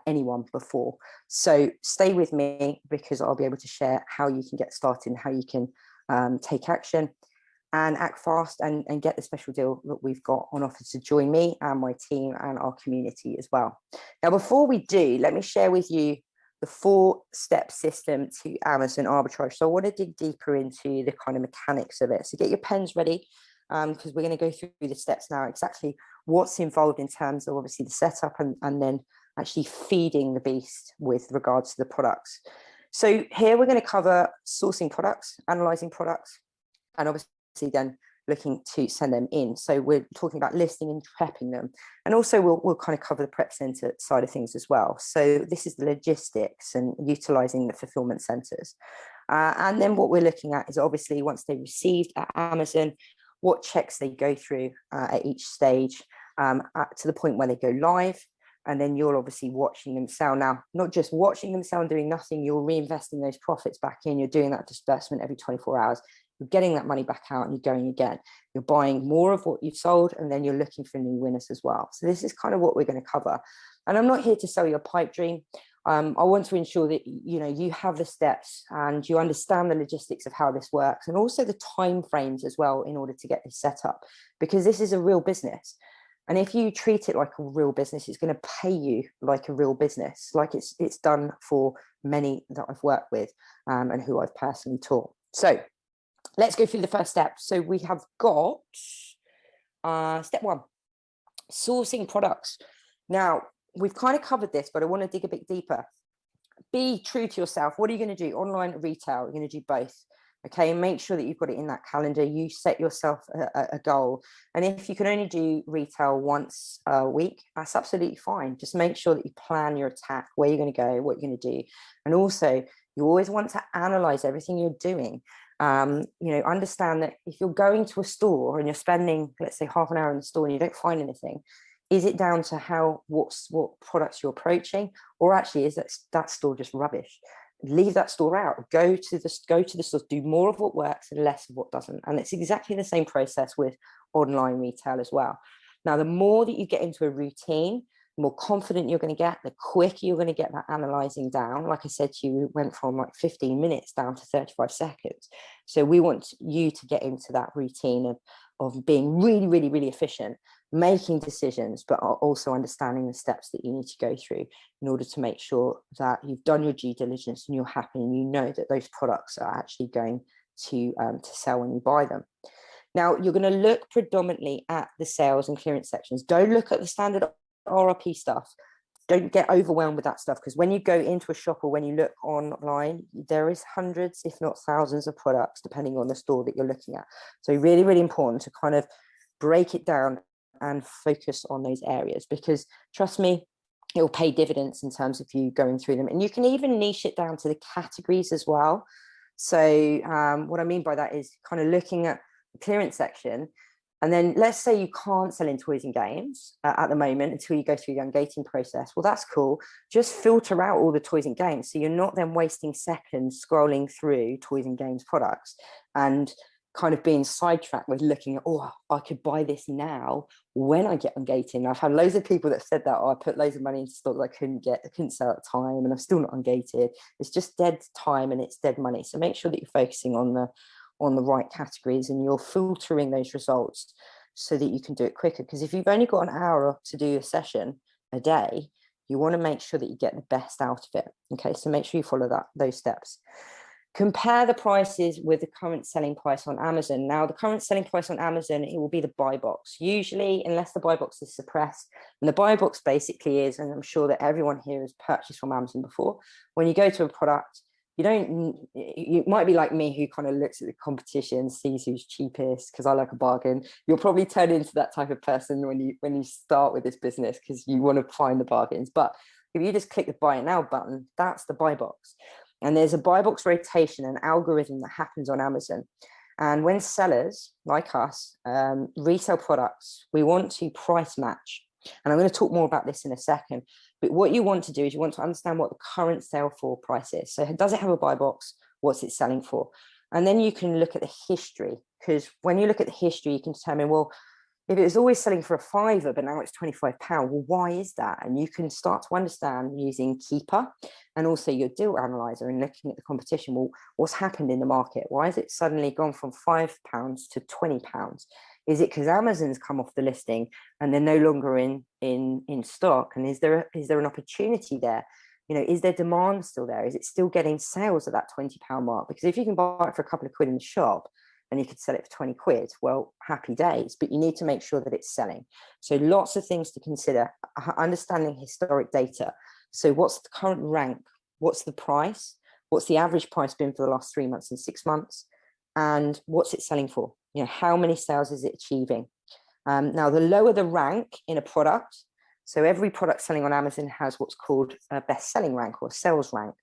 anyone before. So stay with me, because I'll be able to share how you can get started and how you can take action and act fast and get the special deal that we've got on offer to join me and my team and our community as well. Now, before we do, let me share with you the 4-step system to Amazon Arbitrage. So I want to dig deeper into the kind of mechanics of it. So get your pens ready, because we're going to go through the steps now, exactly what's involved in terms of obviously the setup and then actually feeding the beast with regards to the products. So here we're going to cover sourcing products, analyzing products, and obviously then looking to send them in. So we're talking about listing and prepping them. And also we'll kind of cover the prep center side of things as well. So this is the logistics and utilizing the fulfillment centers. And then what we're looking at is obviously once they're received at Amazon, what checks they go through at each stage to the point where they go live. And then you're obviously watching them sell. Now, not just watching them sell and doing nothing, you're reinvesting those profits back in. You're doing that disbursement every 24 hours. You're getting that money back out and you're going again. You're buying more of what you've sold, and then you're looking for new winners as well. So this is kind of what we're going to cover. And I'm not here to sell your pipe dream. I want to ensure that you have the steps and you understand the logistics of how this works, and also the time frames as well in order to get this set up, because this is a real business. And if you treat it like a real business, it's going to pay you like a real business, like it's done for many that I've worked with and who I've personally taught. So let's go through the first step. So we have got step 1, sourcing products. Now, we've kind of covered this, but I want to dig a bit deeper. Be true to yourself. What are you going to do? Online, retail? You're going to do both. Okay, and make sure that you've got it in that calendar. You set yourself a goal. And if you can only do retail once a week, that's absolutely fine. Just make sure that you plan your attack, where you're going to go, what you're going to do. And also, you always want to analyze everything you're doing. Understand that if you're going to a store and you're spending, let's say, half an hour in the store and you don't find anything, is it down to what products you're approaching, or actually is that store just rubbish? Leave that store out. Go to the store. Do more of what works and less of what doesn't. And it's exactly the same process with online retail as well. Now, the more that you get into a routine, the more confident you're going to get, the quicker you're going to get that analyzing down. Like I said to you, we went from like 15 minutes down to 35 seconds. So we want you to get into that routine of being really, really, really efficient, making decisions, but also understanding the steps that you need to go through in order to make sure that you've done your due diligence and you're happy and you know that those products are actually going to sell when you buy them. Now, you're going to look predominantly at the sales and clearance sections. Don't look at the standard RRP stuff. Don't get overwhelmed with that stuff, because when you go into a shop or when you look online, there is hundreds, if not thousands of products, depending on the store that you're looking at. So really, really important to kind of break it down and focus on those areas, because trust me, it will pay dividends in terms of you going through them. And you can even niche it down to the categories as well. So what I mean by that is kind of looking at the clearance section. And then let's say you can't sell in toys and games at the moment until you go through the ungating process. Well, that's cool. Just filter out all the toys and games, so you're not then wasting seconds scrolling through toys and games products and kind of being sidetracked with looking at, oh, I could buy this now when I get ungating. I've had loads of people that said that, oh, I put loads of money into stock that I couldn't sell at the time, and I'm still not ungated. It's just dead time and it's dead money. So make sure that you're focusing on the right categories and you're filtering those results so that you can do it quicker. Because if you've only got an hour to do a session a day, you want to make sure that you get the best out of it. Okay, so make sure you follow those steps. Compare the prices with the current selling price on Amazon. Now, the current selling price on Amazon, it will be the buy box. Usually, unless the buy box is suppressed. And the buy box basically is, and I'm sure that everyone here has purchased from Amazon before, when you go to a product, you might be like me, who kind of looks at the competition, sees who's cheapest, because I like a bargain. You'll probably turn into that type of person when you start with this business, because you want to find the bargains. But if you just click the buy it now button, that's the buy box. And there's a buy box rotation, an algorithm that happens on Amazon. And when sellers like us resell products, we want to price match. And I'm going to talk more about this in a second. But what you want to do is you want to understand what the current sale for price is. So does it have a buy box? What's it selling for? And then you can look at the history, because when you look at the history, you can determine, well, if it was always selling for £5, but now it's £25, well, why is that? And you can start to understand using Keeper and also your deal analyzer and looking at the competition. Well, what's happened in the market? Why has it suddenly gone from £5 to £20? Is it because Amazon's come off the listing and they're no longer in stock? And is there an opportunity there? You know, is there demand still there? Is it still getting sales at that £20 mark? Because if you can buy it for a couple of quid in the shop and you could sell it for 20 quid, well, happy days, but you need to make sure that it's selling. So lots of things to consider, understanding historic data. So what's the current rank? What's the price? What's the average price been for the last 3 months and 6 months? And what's it selling for? You know, how many sales is it achieving? Now, the lower the rank in a product, so every product selling on Amazon has what's called a best-selling rank or sales rank.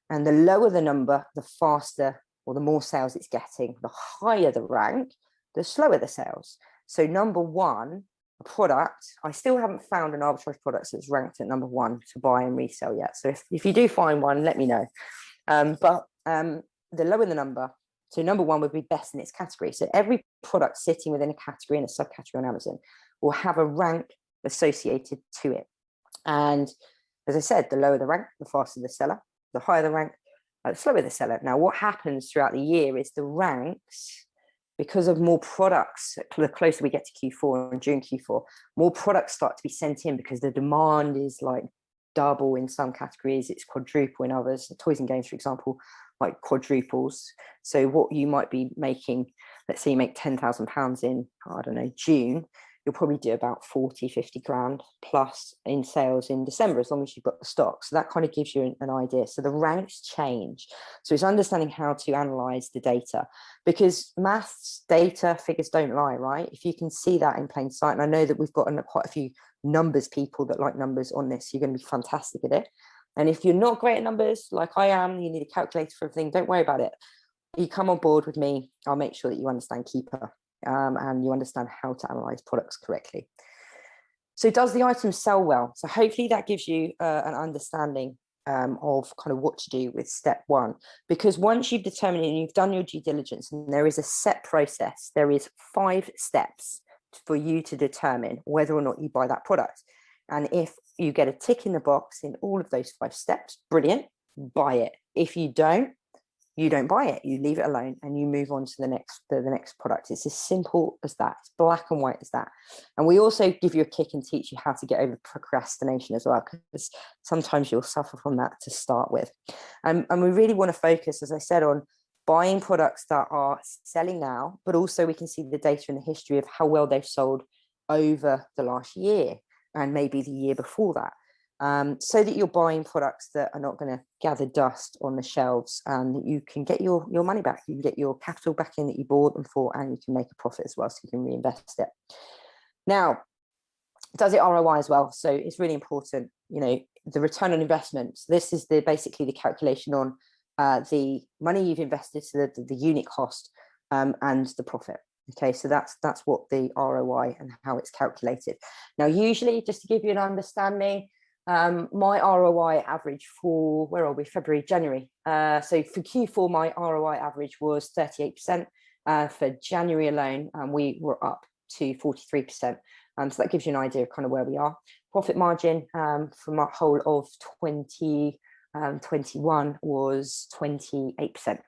And the lower the number, the faster or the more sales it's getting. The higher the rank, the slower the sales. So number one, a product, I still haven't found an arbitrage product that's ranked at number one to buy and resell yet. So if you do find one, let me know. But the lower the number, so number one would be best in its category. So every product sitting within a category and a subcategory on Amazon will have a rank associated to it. And as I said, the lower the rank, the faster the seller, the higher the rank, the slower the seller. Now, what happens throughout the year is the ranks, because of more products, the closer we get to Q4 and June Q4, more products start to be sent in because the demand is like double in some categories, it's quadruple in others. Toys and games, for example, like quadruples. So what you might be making, let's say you make £10,000 in, I don't know, June, you'll probably do about 40, 50 grand plus in sales in December, as long as you've got the stock. So that kind of gives you an idea. So the ranks change. So it's understanding how to analyze the data, because maths, data, figures don't lie, right? If you can see that in plain sight, and I know that we've got quite a few numbers people that like numbers on this, you're going to be fantastic at it. And if you're not great at numbers, like I am, you need a calculator for everything, don't worry about it. You come on board with me, I'll make sure that you understand Keeper. And you understand how to analyze products correctly. So does the item sell well? So hopefully that gives you an understanding of kind of what to do with step one, because once you've determined and you've done your due diligence and there is a set process, there is 5 steps for you to determine whether or not you buy that product. And if you get a tick in the box in all of those 5 steps, brilliant, buy it. If you don't, you don't buy it, you leave it alone and you move on to the next product. It's as simple as that. It's black and white as that. And we also give you a kick and teach you how to get over procrastination as well, because sometimes you'll suffer from that to start with. And we really want to focus, as I said, on buying products that are selling now, but also we can see the data in the history of how well they've sold over the last year and maybe the year before that. So that you're buying products that are not going to gather dust on the shelves, and that you can get your money back. You can get your capital back in that you bought them for, and you can make a profit as well, so you can reinvest it. Now, does it ROI as well? So it's really important, the return on investment. So this is basically the calculation on the money you've invested, so the unit cost and the profit. Okay, so that's what the ROI and how it's calculated. Now, usually, just to give you an understanding, my ROI average for, where are we, February, January. So for Q4, my ROI average was 38%. For January alone, we were up to 43%. So that gives you an idea of kind of where we are. Profit margin from our whole of 2021 was 28%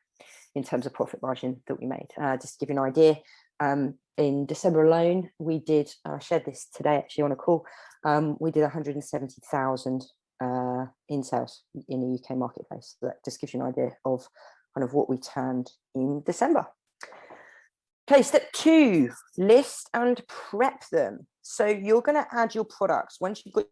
in terms of profit margin that we made. Just to give you an idea, in December alone, we did, I shared this today actually on a call, we did 170,000 in sales in the UK marketplace. So that just gives you an idea of kind of what we turned in December. Okay, step 2, list and prep them. So you're going to add your products. Once you've got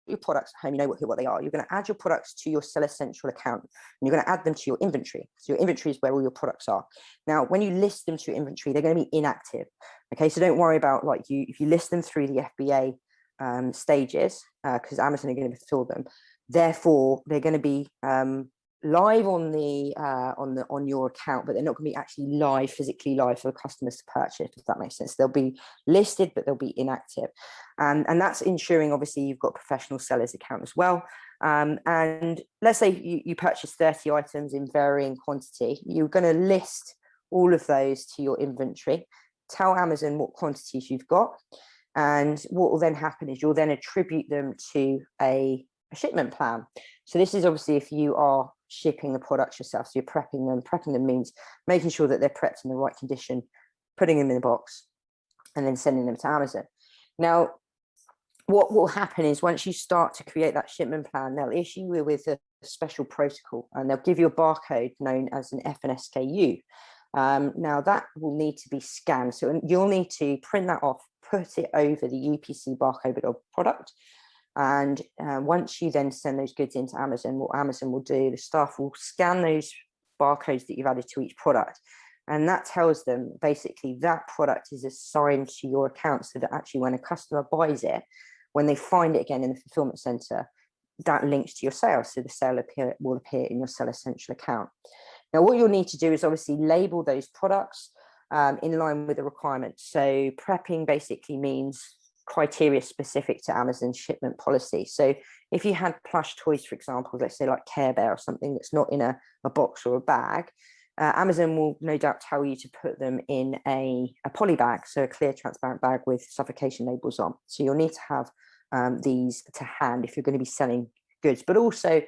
your products at home, you know what they are. You're going to add your products to your Seller Central account, and you're going to add them to your inventory. So your inventory is where all your products are. Now, when you list them to your inventory, they're going to be inactive. Okay, so don't worry about if you list them through the FBA stages, because Amazon are going to fulfill them. Therefore, they're going to be live on your account, but they're not going to be actually physically live for customers to purchase, if that makes sense. They'll be listed, but they'll be inactive. And that's ensuring, obviously, you've got professional sellers account as well. And let's say you purchase 30 items in varying quantity. You're going to list all of those to your inventory, tell Amazon what quantities you've got. And what will then happen is you'll then attribute them to a shipment plan. So this is obviously if you are shipping the products yourself, so you're prepping them. Prepping them means making sure that they're prepped in the right condition, putting them in the box, and then sending them to Amazon. Now, what will happen is once you start to create that shipment plan, they'll issue you with a special protocol, and they'll give you a barcode known as an F and SKU. Now that will need to be scanned, so you'll need to print that off, put it over the UPC barcode of product. And once you then send those goods into Amazon, what Amazon will do, the staff will scan those barcodes that you've added to each product. And that tells them basically that product is assigned to your account, so that actually when a customer buys it, when they find it again in the fulfillment center, that links to your sales. So the sale will appear in your Seller Central account. Now, what you'll need to do is obviously label those products in line with the requirements. So prepping basically means criteria specific to Amazon's shipment policy. So if you had plush toys, for example, let's say like Care Bear or something that's not in a box or a bag, Amazon will no doubt tell you to put them in a poly bag, so a clear transparent bag with suffocation labels on. So you'll need to have these to hand if you're going to be selling goods. But also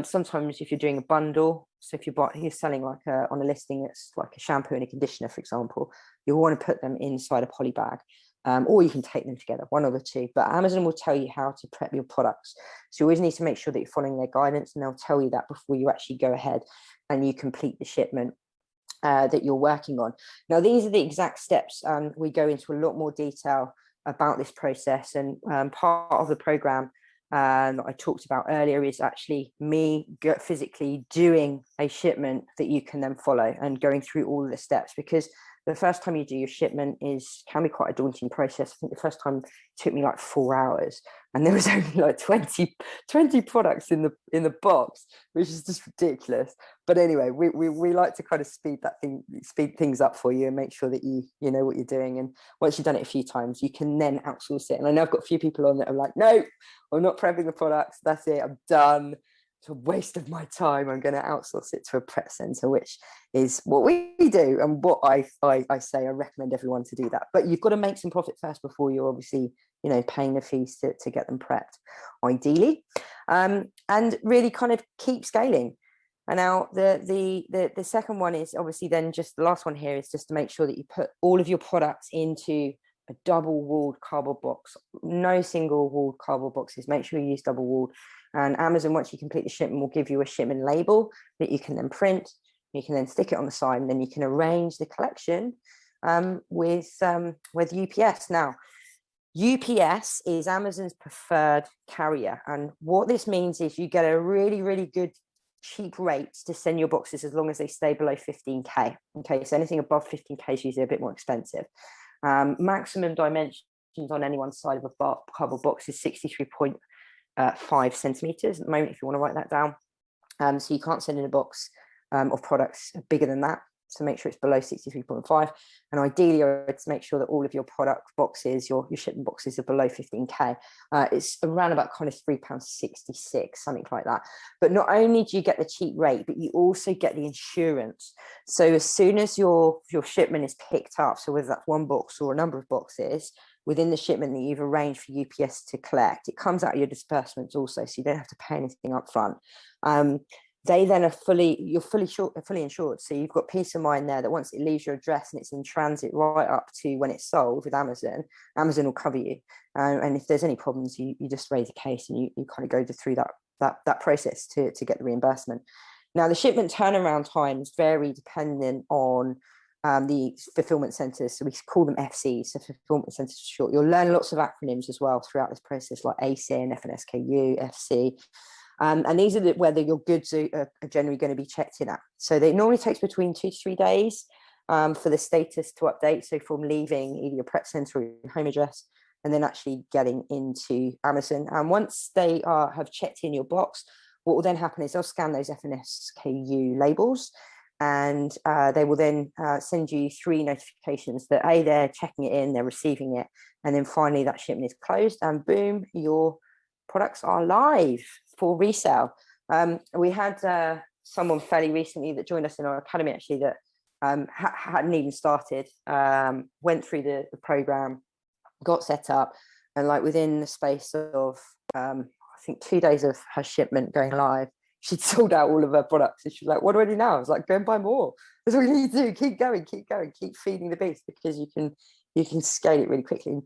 sometimes if you're doing a bundle, so if you're selling like on a listing, it's like a shampoo and a conditioner, for example, you'll want to put them inside a poly bag. Or you can take them together, one of the two. But Amazon will tell you how to prep your products. So you always need to make sure that you're following their guidance, and they'll tell you that before you actually go ahead and you complete the shipment that you're working on. Now, these are the exact steps, and we go into a lot more detail about this process. And part of the program that I talked about earlier is actually me physically doing a shipment that you can then follow, and going through all of the steps, because the first time you do your shipment can be quite a daunting process. I think the first time it took me like 4 hours, and there was only like 20 products in the box, which is just ridiculous. But anyway, we like to kind of speed things up for you and make sure that you know what you're doing. And once you've done it a few times, you can then outsource it. And I know I've got a few people on that are like, no, I'm not prepping the products. That's it. I'm done. a waste of my time. I'm going to outsource it to a prep center, which is what we do. And what I say, I recommend everyone to do that. But you've got to make some profit first before you're obviously, paying the fees to get them prepped, ideally. And really kind of keep scaling. And now the second one is obviously then just the last one here is just to make sure that you put all of your products into a double-walled cardboard box. No single-walled cardboard boxes. Make sure you use double-walled. And Amazon, once you complete the shipment, will give you a shipment label that you can then print. You can then stick it on the side, and then you can arrange the collection with UPS. Now, UPS is Amazon's preferred carrier, and what this means is you get a really, really good cheap rates to send your boxes as long as they stay below 15k. Okay, so anything above 15k is usually a bit more expensive. Maximum dimensions on any one side of a cardboard box is 63.5 centimeters at the moment, if you want to write that down. So you can't send in a box of products bigger than that. So make sure it's below 63.5. And ideally, to make sure that all of your product boxes, your shipment boxes are below 15k. It's around about kind of £3.66, something like that. But not only do you get the cheap rate, but you also get the insurance. So as soon as your shipment is picked up, so whether that's one box or a number of boxes, within the shipment that you've arranged for UPS to collect, it comes out of your disbursements also, so you don't have to pay anything up front. They then are fully insured. So you've got peace of mind there that once it leaves your address and it's in transit right up to when it's sold with Amazon, Amazon will cover you. And if there's any problems, you just raise a case and you kind of go through that process to get the reimbursement. Now, the shipment turnaround times vary depending on the fulfillment centers. So we call them FCs, so fulfillment centers for short. You'll learn lots of acronyms as well throughout this process, like ASIN, FNSKU, FC. And these are whether your goods are generally going to be checked in at. So it normally takes between 2 to 3 days for the status to update. So from leaving either your prep center or your home address, and then actually getting into Amazon. And once they have checked in your box, what will then happen is they'll scan those FNSKU labels, and they will then send you 3 notifications that they're checking it in, they're receiving it, and then finally that shipment is closed, and boom, your products are live for resale. We had someone fairly recently that joined us in our academy actually that hadn't even started, went through the program, got set up, and like within the space of I think 2 days of her shipment going live, she'd sold out all of her products. And she's like, what do I do now? I was like, go and buy more. That's what you need to do. Keep going, keep feeding the beast, because you can scale it really quickly.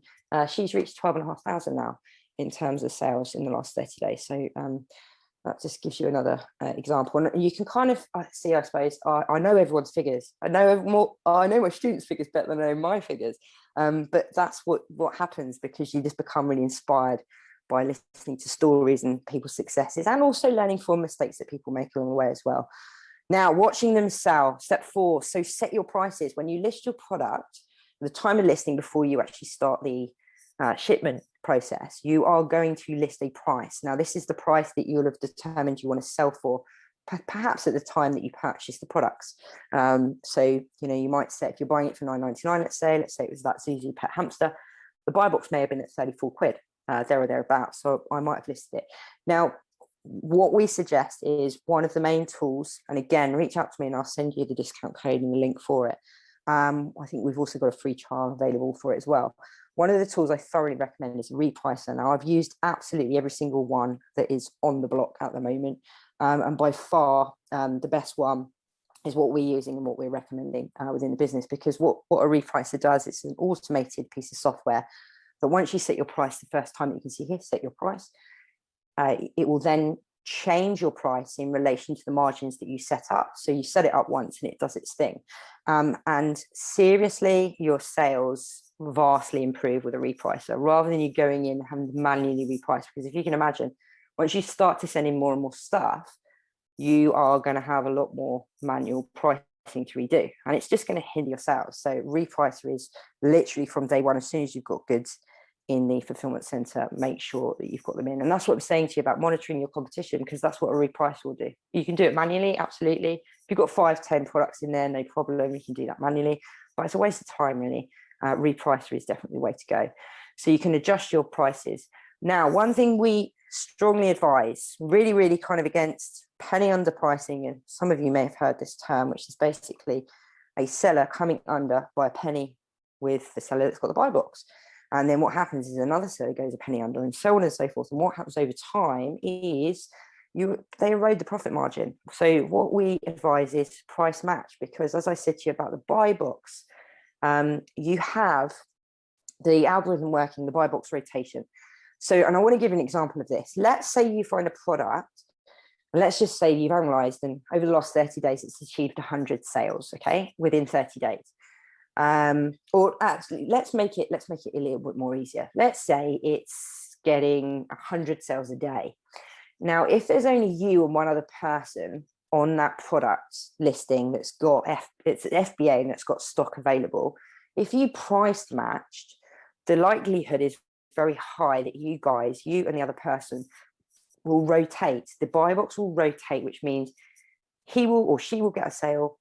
She's reached 12,500 now in terms of sales in the last 30 days. So that just gives you another example. And you can kind of see, I suppose, I know everyone's figures. I know my students' figures better than I know my figures. But that's what happens, because you just become really inspired by listening to stories and people's successes, and also learning from mistakes that people make along the way as well. Now, watching them sell, step 4. So set your prices. When you list your product, the time of listing before you actually start the shipment process, you are going to list a price. Now, this is the price that you'll have determined you want to sell for, perhaps at the time that you purchase the products. So, you might say, if you're buying it for £9.99, let's say it was that Zuzu pet hamster, the buy box may have been at 34 quid, there or thereabouts. So I might have listed it. Now, what we suggest is one of the main tools, and again, reach out to me and I'll send you the discount code and the link for it. I think we've also got a free trial available for it as well. One of the tools I thoroughly recommend is Repricer. Now, I've used absolutely every single one that is on the block at the moment. And by far, the best one is what we're using and what we're recommending within the business, because what a Repricer does, it's an automated piece of software that once you set your price, the first time that you can see here, set your price, it will then change your price in relation to the margins that you set up. So you set it up once and it does its thing. And seriously, your sales vastly improve with a repricer, rather than you going in and having to manually reprice. Because if you can imagine, once you start to send in more and more stuff, you are going to have a lot more manual pricing to redo, and it's just going to hinder your sales. So Repricer is literally from day one. As soon as you've got goods in the fulfillment center, make sure that you've got them in. And that's what I'm saying to you about monitoring your competition, because that's what a Repricer will do. You can do it manually, absolutely. If you've got 5-10 products in there, no problem, you can do that manually, but it's a waste of time, really. Repricer is definitely the way to go. So you can adjust your prices. Now, one thing we strongly advise, really, really kind of against penny underpricing. And some of you may have heard this term, which is basically a seller coming under by a penny with the seller that's got the buy box. And then what happens is another seller goes a penny under, and so on and so forth. And what happens over time is they erode the profit margin. So what we advise is price match, because as I said to you about the buy box, you have the algorithm working, the buy box rotation. So, and I want to give an example of this. Let's say you find a product, and let's just say you've analyzed, and over the last 30 days, it's achieved 100 sales, okay, within 30 days. Or actually, let's make it a little bit more easier. Let's say it's getting 100 sales a day. Now, if there's only you and one other person on that product listing that's got it's an FBA and it's got stock available, if you price matched, the likelihood is very high that you and the other person will rotate. The buy box will rotate, which means he will or she will get a sale,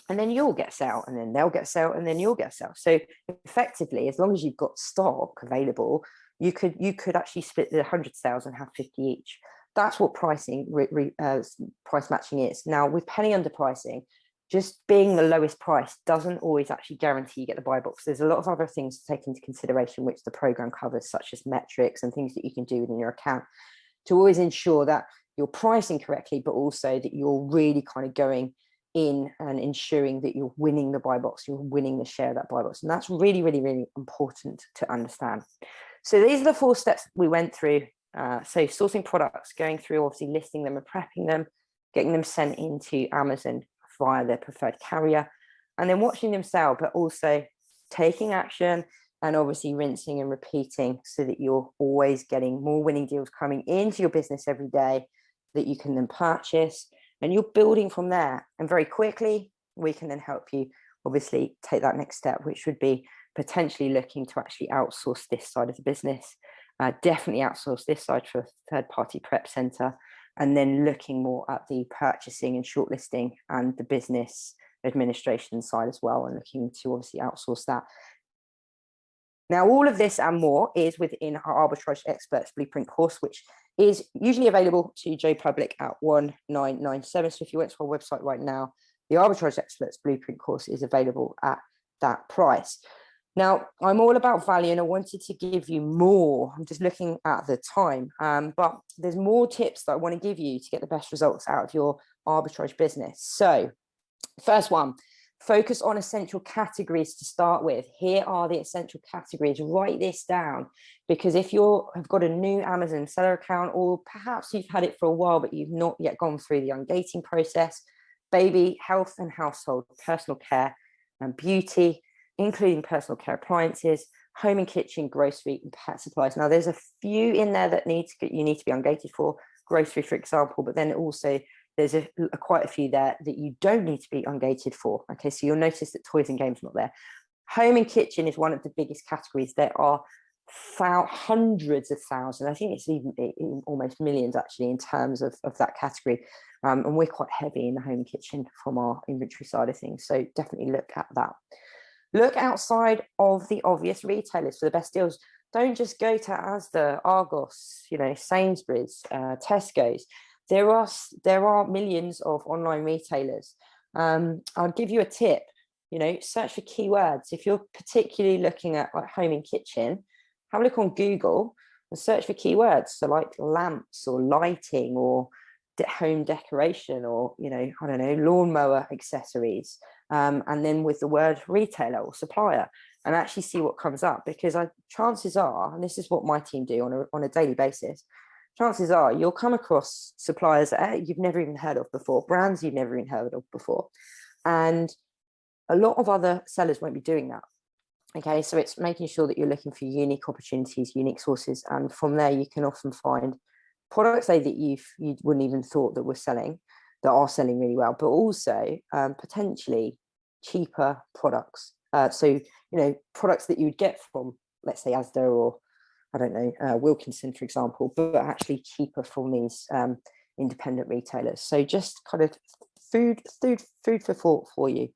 and then you'll get a sale, and then they'll get a sale, and then you'll get a sale. So effectively, as long as you've got stock available, you could actually split the 100 sales and have 50 each. That's what price matching is. Now, with penny underpricing, just being the lowest price doesn't always actually guarantee you get the buy box. There's a lot of other things to take into consideration, which the program covers, such as metrics and things that you can do within your account to always ensure that you're pricing correctly, but also that you're really kind of going in and ensuring that you're winning the buy box, you're winning the share of that buy box. And that's really, really, really important to understand. So these are the 4 steps we went through. So sourcing products, going through, obviously listing them and prepping them, getting them sent into Amazon via their preferred carrier, and then watching them sell, but also taking action and obviously rinsing and repeating so that you're always getting more winning deals coming into your business every day that you can then purchase, and you're building from there. And very quickly, we can then help you obviously take that next step, which would be potentially looking to actually outsource this side of the business. Definitely outsource this side for a third-party prep center, and then looking more at the purchasing and shortlisting and the business administration side as well, and looking to obviously outsource that. Now, all of this and more is within our Arbitrage Experts Blueprint course, which is usually available to Joe Public at $1997. So if you went to our website right now, the Arbitrage Experts Blueprint course is available at that price. Now, I'm all about value, and I wanted to give you more. I'm just looking at the time, but there's more tips that I want to give you to get the best results out of your arbitrage business. So first one, focus on essential categories to start with. Here are the essential categories. Write this down, because if you have got a new Amazon seller account, or perhaps you've had it for a while, but you've not yet gone through the ungating process, baby, health and household, personal care and beauty, including personal care appliances, home and kitchen, grocery, and pet supplies. Now, there's a few in there that you need to be ungated for, grocery, for example, but then also there's quite a few there that you don't need to be ungated for. Okay, so you'll notice that toys and games not there. Home and kitchen is one of the biggest categories. There are hundreds of thousands. I think it's even almost millions actually in terms of that category. And we're quite heavy in the home and kitchen from our inventory side of things. So definitely look at that. Look outside of the obvious retailers for the best deals. Don't just go to Asda, Argos, Sainsbury's, Tesco's. There are millions of online retailers. I'll give you a tip. Search for keywords. If you're particularly looking at like home and kitchen, have a look on Google and search for keywords. So like lamps or lighting or home decoration, or I don't know, lawnmower accessories, and then with the word retailer or supplier, and actually see what comes up. Because chances are, and this is what my team do on a daily basis, chances are you'll come across suppliers that you've never even heard of before, brands you've never even heard of before, and a lot of other sellers won't be doing that. Okay, so it's making sure that you're looking for unique opportunities, unique sources, and from there you can often find products that you wouldn't even thought that were selling, that are selling really well, but also potentially cheaper products. So products that you would get from, let's say, Asda or I don't know, Wilkinson, for example, but actually cheaper from these independent retailers. So just kind of food for thought for you.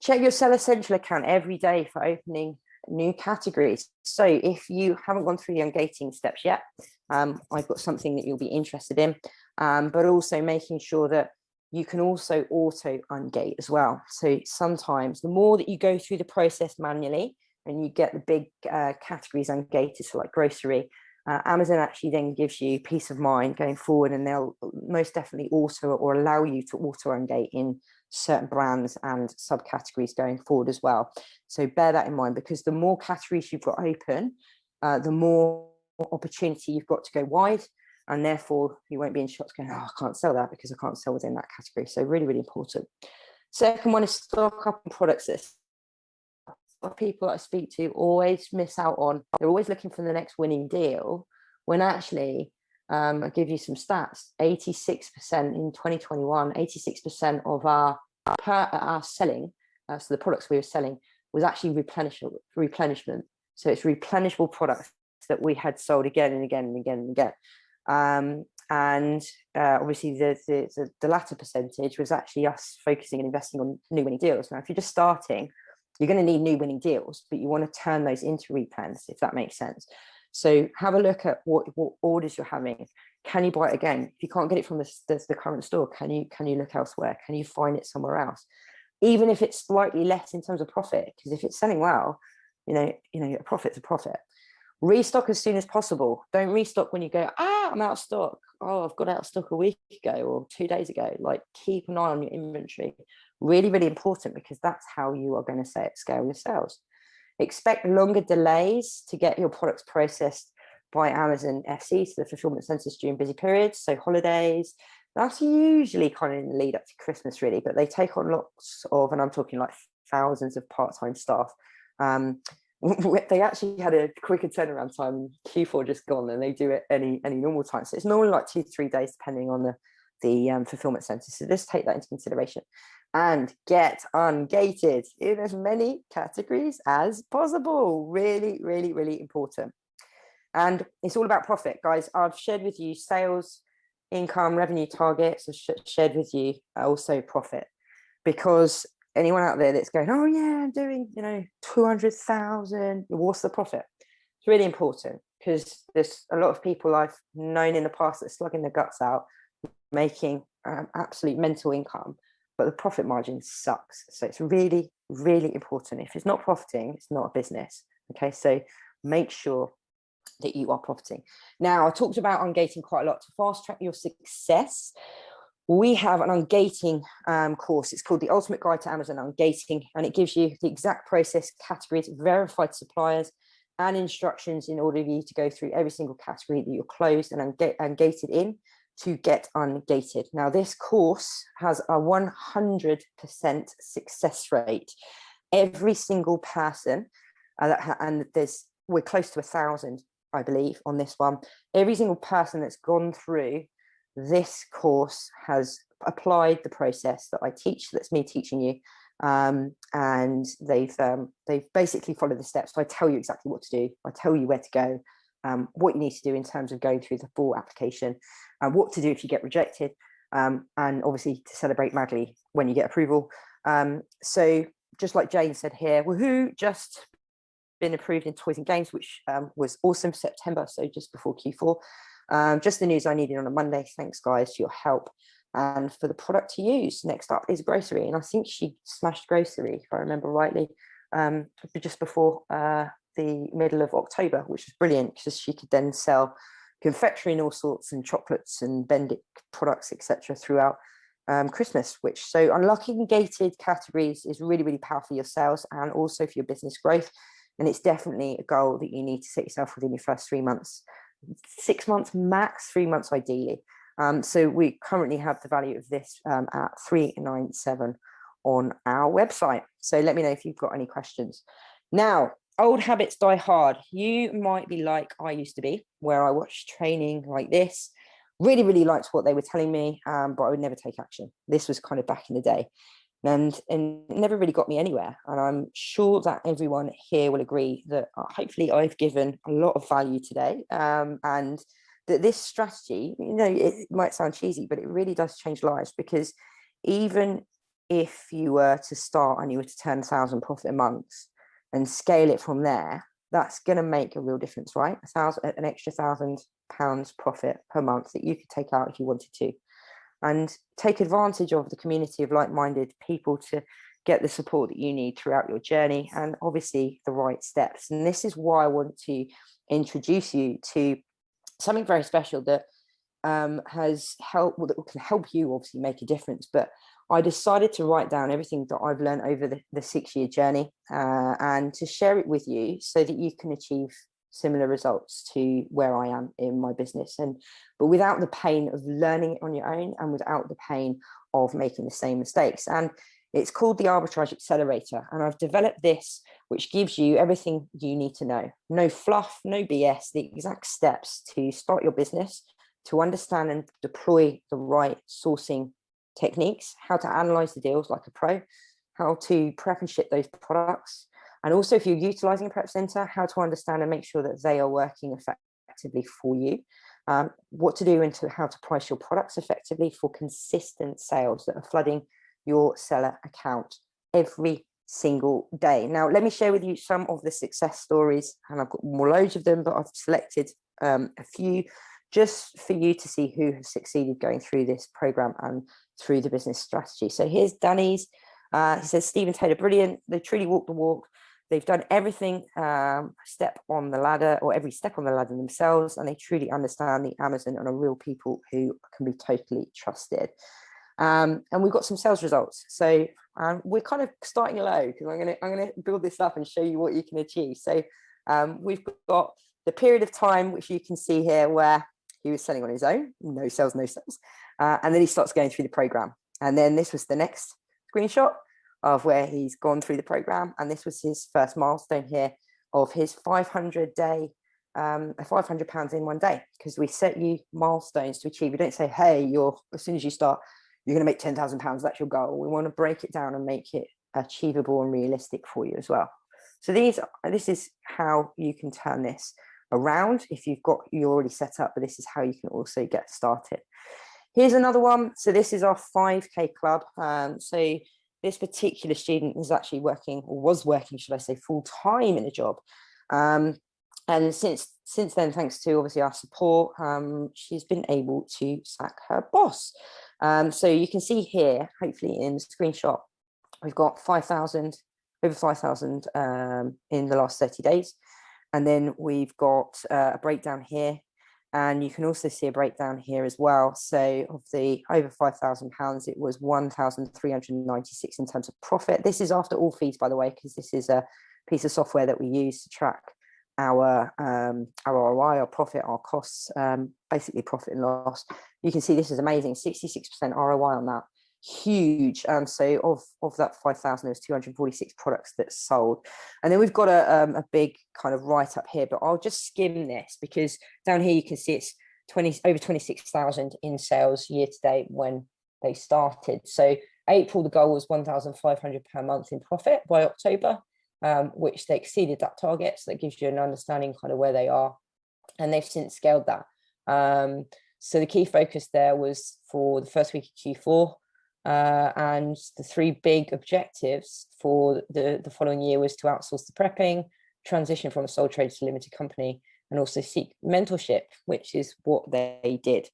Check your Seller Central account every day for opening new categories. So if you haven't gone through the ungating steps yet, I've got something that you'll be interested in, but also making sure that you can also auto ungate as well. So sometimes the more that you go through the process manually and you get the big categories ungated, so like grocery, Amazon actually then gives you peace of mind going forward, and they'll most definitely auto or allow you to auto ungate in certain brands and subcategories going forward as well. So bear that in mind, because the more categories you've got open, the more opportunity you've got to go wide, and therefore you won't be in shops going, oh, I can't sell that because I can't sell within that category. So really, really important. Second one is stock up on products that people that I speak to always miss out on. They're always looking for the next winning deal, when actually, I'll give you some stats. 86% in 2021, 86% of our selling, so the products we were selling, was actually replenishment. So it's replenishable products that we had sold again and again and again and again. Obviously the latter percentage was actually us focusing and investing on new winning deals. Now, if you're just starting, you're going to need new winning deals, but you want to turn those into replens, if that makes sense. So have a look at what orders you're having. Can you buy it again? If you can't get it from the current store, can you look elsewhere? Can you find it somewhere else? Even if it's slightly less in terms of profit, because if it's selling well, a profit's a profit. Restock as soon as possible. Don't restock when you go, I'm out of stock. Oh, I've got out of stock a week ago or 2 days ago. Like, keep an eye on your inventory. Really, really important, because that's how you are going to scale your sales. Expect longer delays to get your products processed by Amazon FC, so the fulfillment centers, during busy periods, so holidays. That's usually kind of in the lead up to Christmas, really, but they take on lots of, and I'm talking like thousands of part-time staff. They actually had a quicker turnaround time. Q4 just gone, and they do it any normal time. So it's normally like 2 to 3 days, depending on the fulfillment center. So just take that into consideration, and get ungated in as many categories as possible. Really, really, really important. And it's all about profit, guys. I've shared with you sales, income, revenue targets. I've shared with you also profit, because anyone out there that's going, oh yeah, I'm doing 200,000, what's the profit? It's really important, because there's a lot of people I've known in the past that are slugging their guts out, making absolute mental income, but the profit margin sucks. So it's really, really important. If it's not profiting, it's not a business. Okay, so make sure that you are profiting. Now, I talked about ungating quite a lot. To fast track your success, we have an ungating course. It's called The Ultimate Guide to Amazon Ungating, and it gives you the exact process, categories, verified suppliers, and instructions in order for you to go through every single category that you're closed and ungated in to get ungated. Now, this course has a 100% success rate. Every single person, and we're close to 1,000, I believe, on this one. Every single person that's gone through this course has applied the process that I teach, that's me teaching you, and they've basically followed the steps. So I tell you exactly what to do. I tell you where to go, what you need to do in terms of going through the full application, what to do if you get rejected, and obviously to celebrate madly when you get approval. So just like Jane said here, woohoo, just been approved in Toys and Games, which was awesome, September, so just before Q4. Just the news I needed on a Monday. Thanks, guys, for your help. And for the product to use, next up is grocery. And I think she smashed grocery, if I remember rightly, just before the middle of October, which is brilliant, because she could then sell confectionery and all sorts, and chocolates and Bendick products, etc. throughout Christmas. So unlocking gated categories is really, really powerful for your sales and also for your business growth. And it's definitely a goal that you need to set yourself within your first 3 months, 6 months max, 3 months ideally. So we currently have the value of this at 397 on our website. So let me know if you've got any questions. Now, old habits die hard. You might be like I used to be, where I watched training like this, really, really liked what they were telling me, but I would never take action. This was kind of back in the day. And it never really got me anywhere. And I'm sure that everyone here will agree that hopefully I've given a lot of value today, and that this strategy, it might sound cheesy, but it really does change lives. Because even if you were to start and you were to turn 1,000 profit a month, and scale it from there, that's going to make a real difference, right? An extra £1,000 profit per month that you could take out if you wanted to, and take advantage of the community of like-minded people to get the support that you need throughout your journey, and obviously the right steps. And this is why I want to introduce you to something very special that has helped, well, that can help you obviously make a difference. But I decided to write down everything that I've learned over the 6-year journey, and to share it with you so that you can achieve similar results to where I am in my business, but without the pain of learning it on your own, and without the pain of making the same mistakes. And it's called the Arbitrage Accelerator, and I've developed this, which gives you everything you need to know. No fluff, no BS, the exact steps to start your business, to understand and deploy the right sourcing techniques, how to analyze the deals like a pro, how to prep and ship those products, and also if you're utilizing a prep center, how to understand and make sure that they are working effectively for you, what to do and how to price your products effectively for consistent sales that are flooding your seller account every single day. Now, let me share with you some of the success stories, and I've got more loads of them, but I've selected a few just for you to see who has succeeded going through this program and through the business strategy. So here's Danny's. He says, Stephen Taylor, brilliant. They truly walk the walk. They've done everything step on the ladder, or every step on the ladder themselves, and they truly understand the Amazon and are real people who can be totally trusted. And we've got some sales results. So we're kind of starting low, because I'm gonna build this up and show you what you can achieve. So we've got the period of time, which you can see here, where he was selling on his own, no sales, and then he starts going through the program. And then this was the next screenshot of where he's gone through the program, and this was his first milestone here of his 500-day, £500 in one day, because we set you milestones to achieve. We don't say, hey, as soon as you start, you're going to make £10,000. That's your goal. We want to break it down and make it achievable and realistic for you as well. So this is how you can turn this around if you're already set up, but this is how you can also get started. Here's another one. So this is our 5K club. So this particular student is actually was working, should I say, full time in a job. And since then, thanks to obviously our support, she's been able to sack her boss. So you can see here, hopefully in the screenshot, we've got over 5,000 in the last 30 days. And then we've got a breakdown here, and you can also see a breakdown here as well. So of the over £5,000, it was 1,396 in terms of profit. This is after all fees, by the way, because this is a piece of software that we use to track our ROI, our profit, our costs, basically profit and loss. You can see this is amazing, 66% ROI on that. Huge. So of that 5,000, there's 246 products that sold. And then we've got a big kind of write up here, but I'll just skim this, because down here you can see it's over 26,000 in sales year to date when they started. So April, the goal was 1,500 per month in profit. By October, which they exceeded that target, so that gives you an understanding kind of where they are, and they've since scaled that. So the key focus there was for the first week of Q4. And the 3 big objectives for the following year was to outsource the prepping, transition from a sole trader to limited company, and also seek mentorship, which is what they did.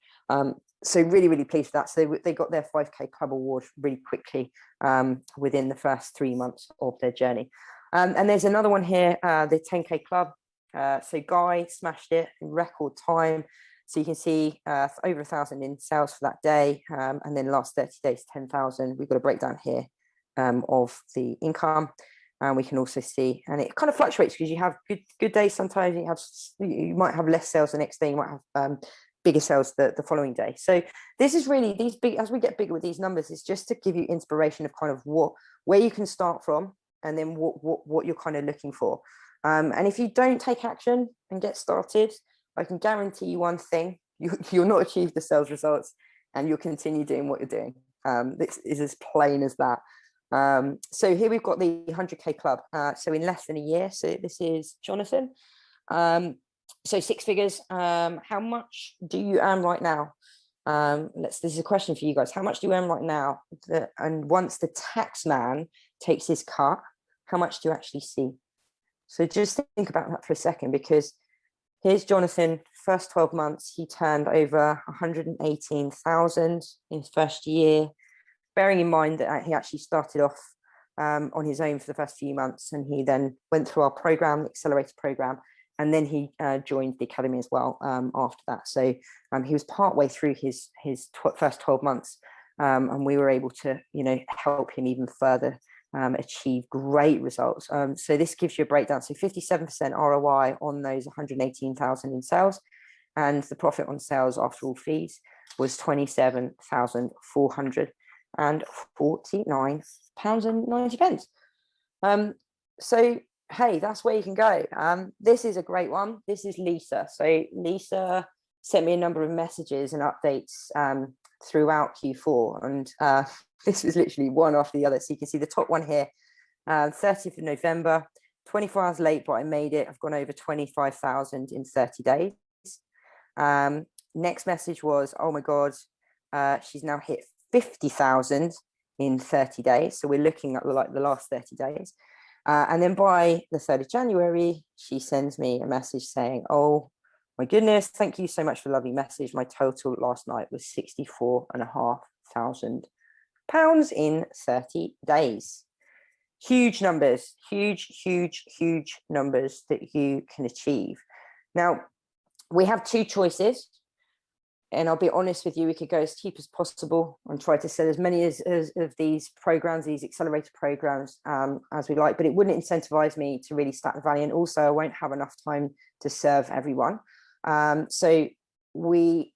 So really, really pleased with that. So they got their 5K club award really quickly within the first 3 months of their journey. And there's another one here, the 10K club. So Guy smashed it in record time. So you can see over 1,000 in sales for that day, and then last 30 days, 10,000. We've got a breakdown here of the income, and we can also see, and it kind of fluctuates because you have good days. Sometimes you might have less sales the next day. You might have bigger sales the following day. So this is really as we get bigger with these numbers, it's just to give you inspiration of kind of where you can start from, and then what you're kind of looking for. And if you don't take action and get started, I can guarantee you one thing: you'll not achieve the sales results, and you'll continue doing what you're doing. This is as plain as that. So here we've got the 100K club. So in less than a year. So this is Jonathan. So 6 figures. How much do you earn right now? This is a question for you guys. How much do you earn right now? And once the tax man takes his cut, how much do you actually see? So just think about that for a second, because here's Jonathan, first 12 months, he turned over 118,000 in his first year, bearing in mind that he actually started off on his own for the first few months, and he then went through our program, the accelerator program, and then he joined the academy as well after that. So he was partway through his first 12 months, and we were able to, help him even further achieve great results. So this gives you a breakdown. So 57% ROI on those 118,000 in sales, and the profit on sales after all fees was £27,449.90. So hey, that's where you can go. This is a great one. This is Lisa. So Lisa sent me a number of messages and updates throughout Q4, and this was literally one after the other. So you can see the top one here, 30th of November, 24 hours late, but I made it. I've gone over 25,000 in 30 days. Next message was, oh my God, she's now hit 50,000 in 30 days. So we're looking at like the last 30 days. And then by the 3rd of January, she sends me a message saying, oh my goodness, thank you so much for the lovely message. My total last night was £64,500 in 30 days. Huge numbers, huge numbers that you can achieve. Now, we have two choices. And I'll be honest with you, we could go as cheap as possible and try to sell as many of these programs, these accelerator programs, as we like, but it wouldn't incentivize me to really stack the value. And also I won't have enough time to serve everyone. So we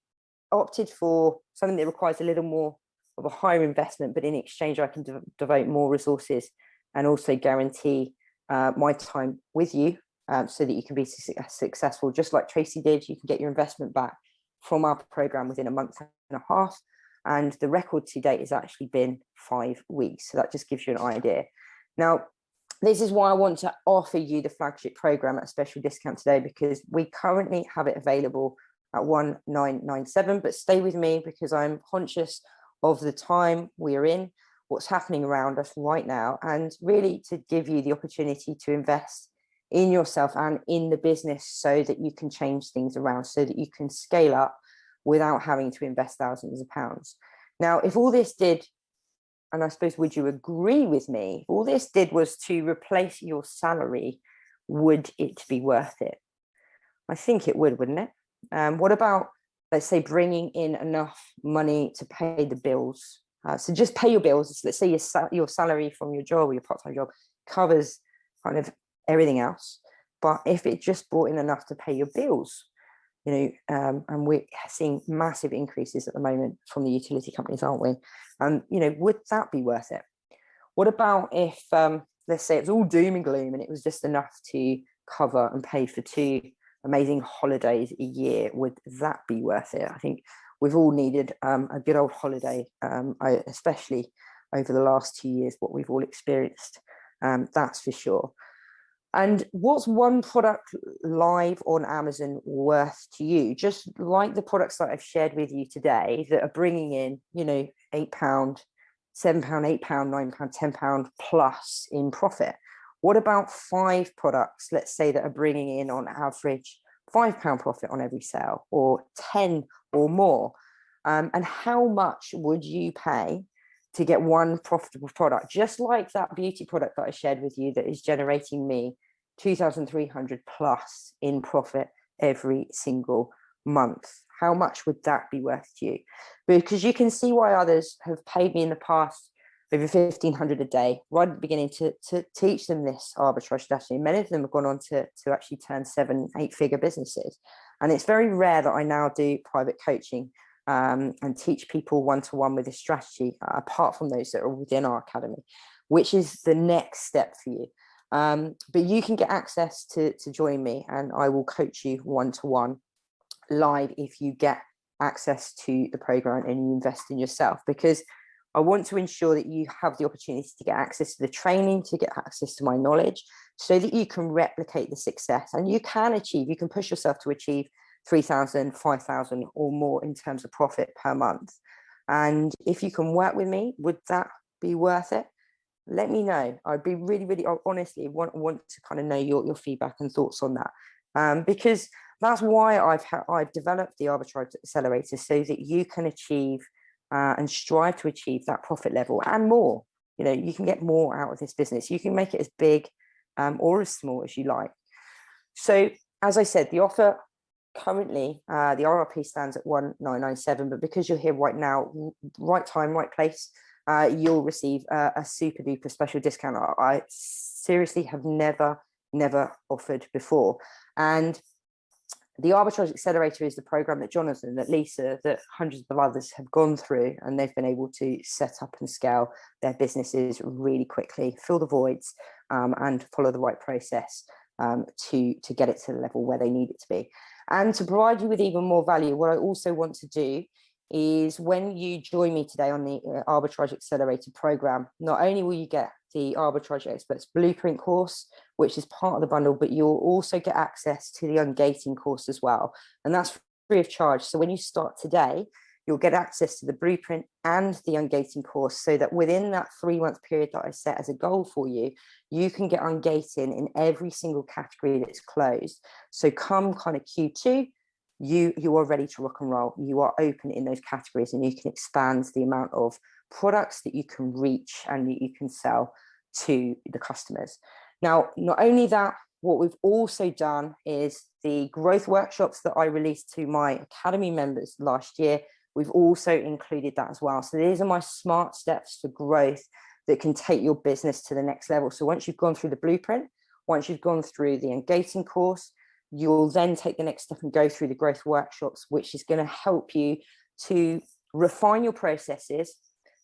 opted for something that requires a little more of a higher investment, but in exchange, I can devote more resources and also guarantee my time with you, so that you can be successful. Just like Tracy did, you can get your investment back from our program within a month and a half, and the record to date has actually been 5 weeks. So that just gives you an idea. Now, this is why I want to offer you the flagship program at a special discount today, because we currently have it available at 1997. But stay with me, because I'm conscious of the time we are in, what's happening around us right now, and really to give you the opportunity to invest in yourself and in the business so that you can change things around, so that you can scale up without having to invest thousands of pounds. Now, if all this did, and I suppose, would you agree with me, if all this did was to replace your salary, would it be worth it? I think it would, wouldn't it? What about, let's say, bringing in enough money to pay the bills? So just pay your bills. Let's say your salary from your job or your part-time job covers kind of everything else, but if it just brought in enough to pay your bills, and we're seeing massive increases at the moment from the utility companies, aren't we? Would that be worth it? What about if, let's say, it's all doom and gloom and it was just enough to cover and pay for 2 amazing holidays a year? Would that be worth it? I think we've all needed a good old holiday, especially over the last 2 years, what we've all experienced, that's for sure. And what's one product live on Amazon worth to you? Just like the products that I've shared with you today that are bringing in, £8, £7, £8, £9, £10 plus in profit. What about 5 products, let's say, that are bringing in on average £5 profit on every sale, or 10 or more? And how much would you pay to get one profitable product, just like that beauty product that I shared with you that is generating me 2,300 plus in profit every single month? How much would that be worth to you? Because you can see why others have paid me in the past over 1,500 a day right at the beginning to teach them this arbitrage strategy. Many of them have gone on to actually turn 7-8 figure businesses. And it's very rare that I now do private coaching and teach people one-to-one with this strategy, apart from those that are within our academy, which is the next step for you. But you can get access to join me, and I will coach you one-to-one live if you get access to the program and you invest in yourself, because I want to ensure that you have the opportunity to get access to the training, to get access to my knowledge, so that you can replicate the success, and you can push yourself to achieve 3,000, 5,000 or more in terms of profit per month. And if you can work with me, would that be worth it? let me know. I'd be really, really honestly want to kind of know your feedback and thoughts on that, because that's why I've developed the Arbitrage Accelerator, so that you can achieve and strive to achieve that profit level and more. You know, you can get more out of this business. You can make it as big or as small as you like. So as I said, the offer currently, the RRP stands at 1997, but because you're here right now, right time, right place, you'll receive a super duper special discount I seriously have never offered before. And the Arbitrage Accelerator is the program that Jonathan, that Lisa, that hundreds of others have gone through, and they've been able to set up and scale their businesses really quickly, fill the voids, and follow the right process to get it to the level where they need it to be. And to provide you with even more value, what I also want to do is, when you join me today on the Arbitrage Accelerator program, not only will you get the Arbitrage Experts Blueprint course, which is part of the bundle, but you'll also get access to the Ungating course as well. And that's free of charge. So when you start today, you'll get access to the Blueprint and the Ungating course, so that within that 3-month period that I set as a goal for you, you can get Ungating in every single category that's closed. So come kind of Q2, you are ready to rock and roll. You are open in those categories, and you can expand the amount of products that you can reach and that you can sell to the customers. Now, not only that, what we've also done is the growth workshops that I released to my Academy members last year. We've also included that as well. So these are my smart steps for growth that can take your business to the next level. So once you've gone through the Blueprint, once you've gone through the Ungating course, you'll then take the next step and go through the growth workshops, which is going to help you to refine your processes,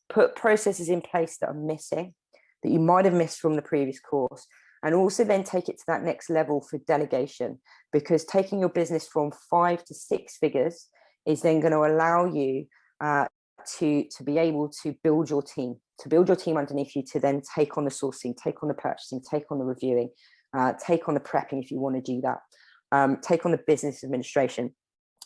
put processes in place that are missing, that you might have missed from the previous course, and also then take it to that next level for delegation, because taking your business from 5 to 6 figures is then going to allow you to be able to build your team, underneath you, to then take on the sourcing, take on the purchasing, take on the reviewing, take on the prepping if you want to do that, take on the business administration.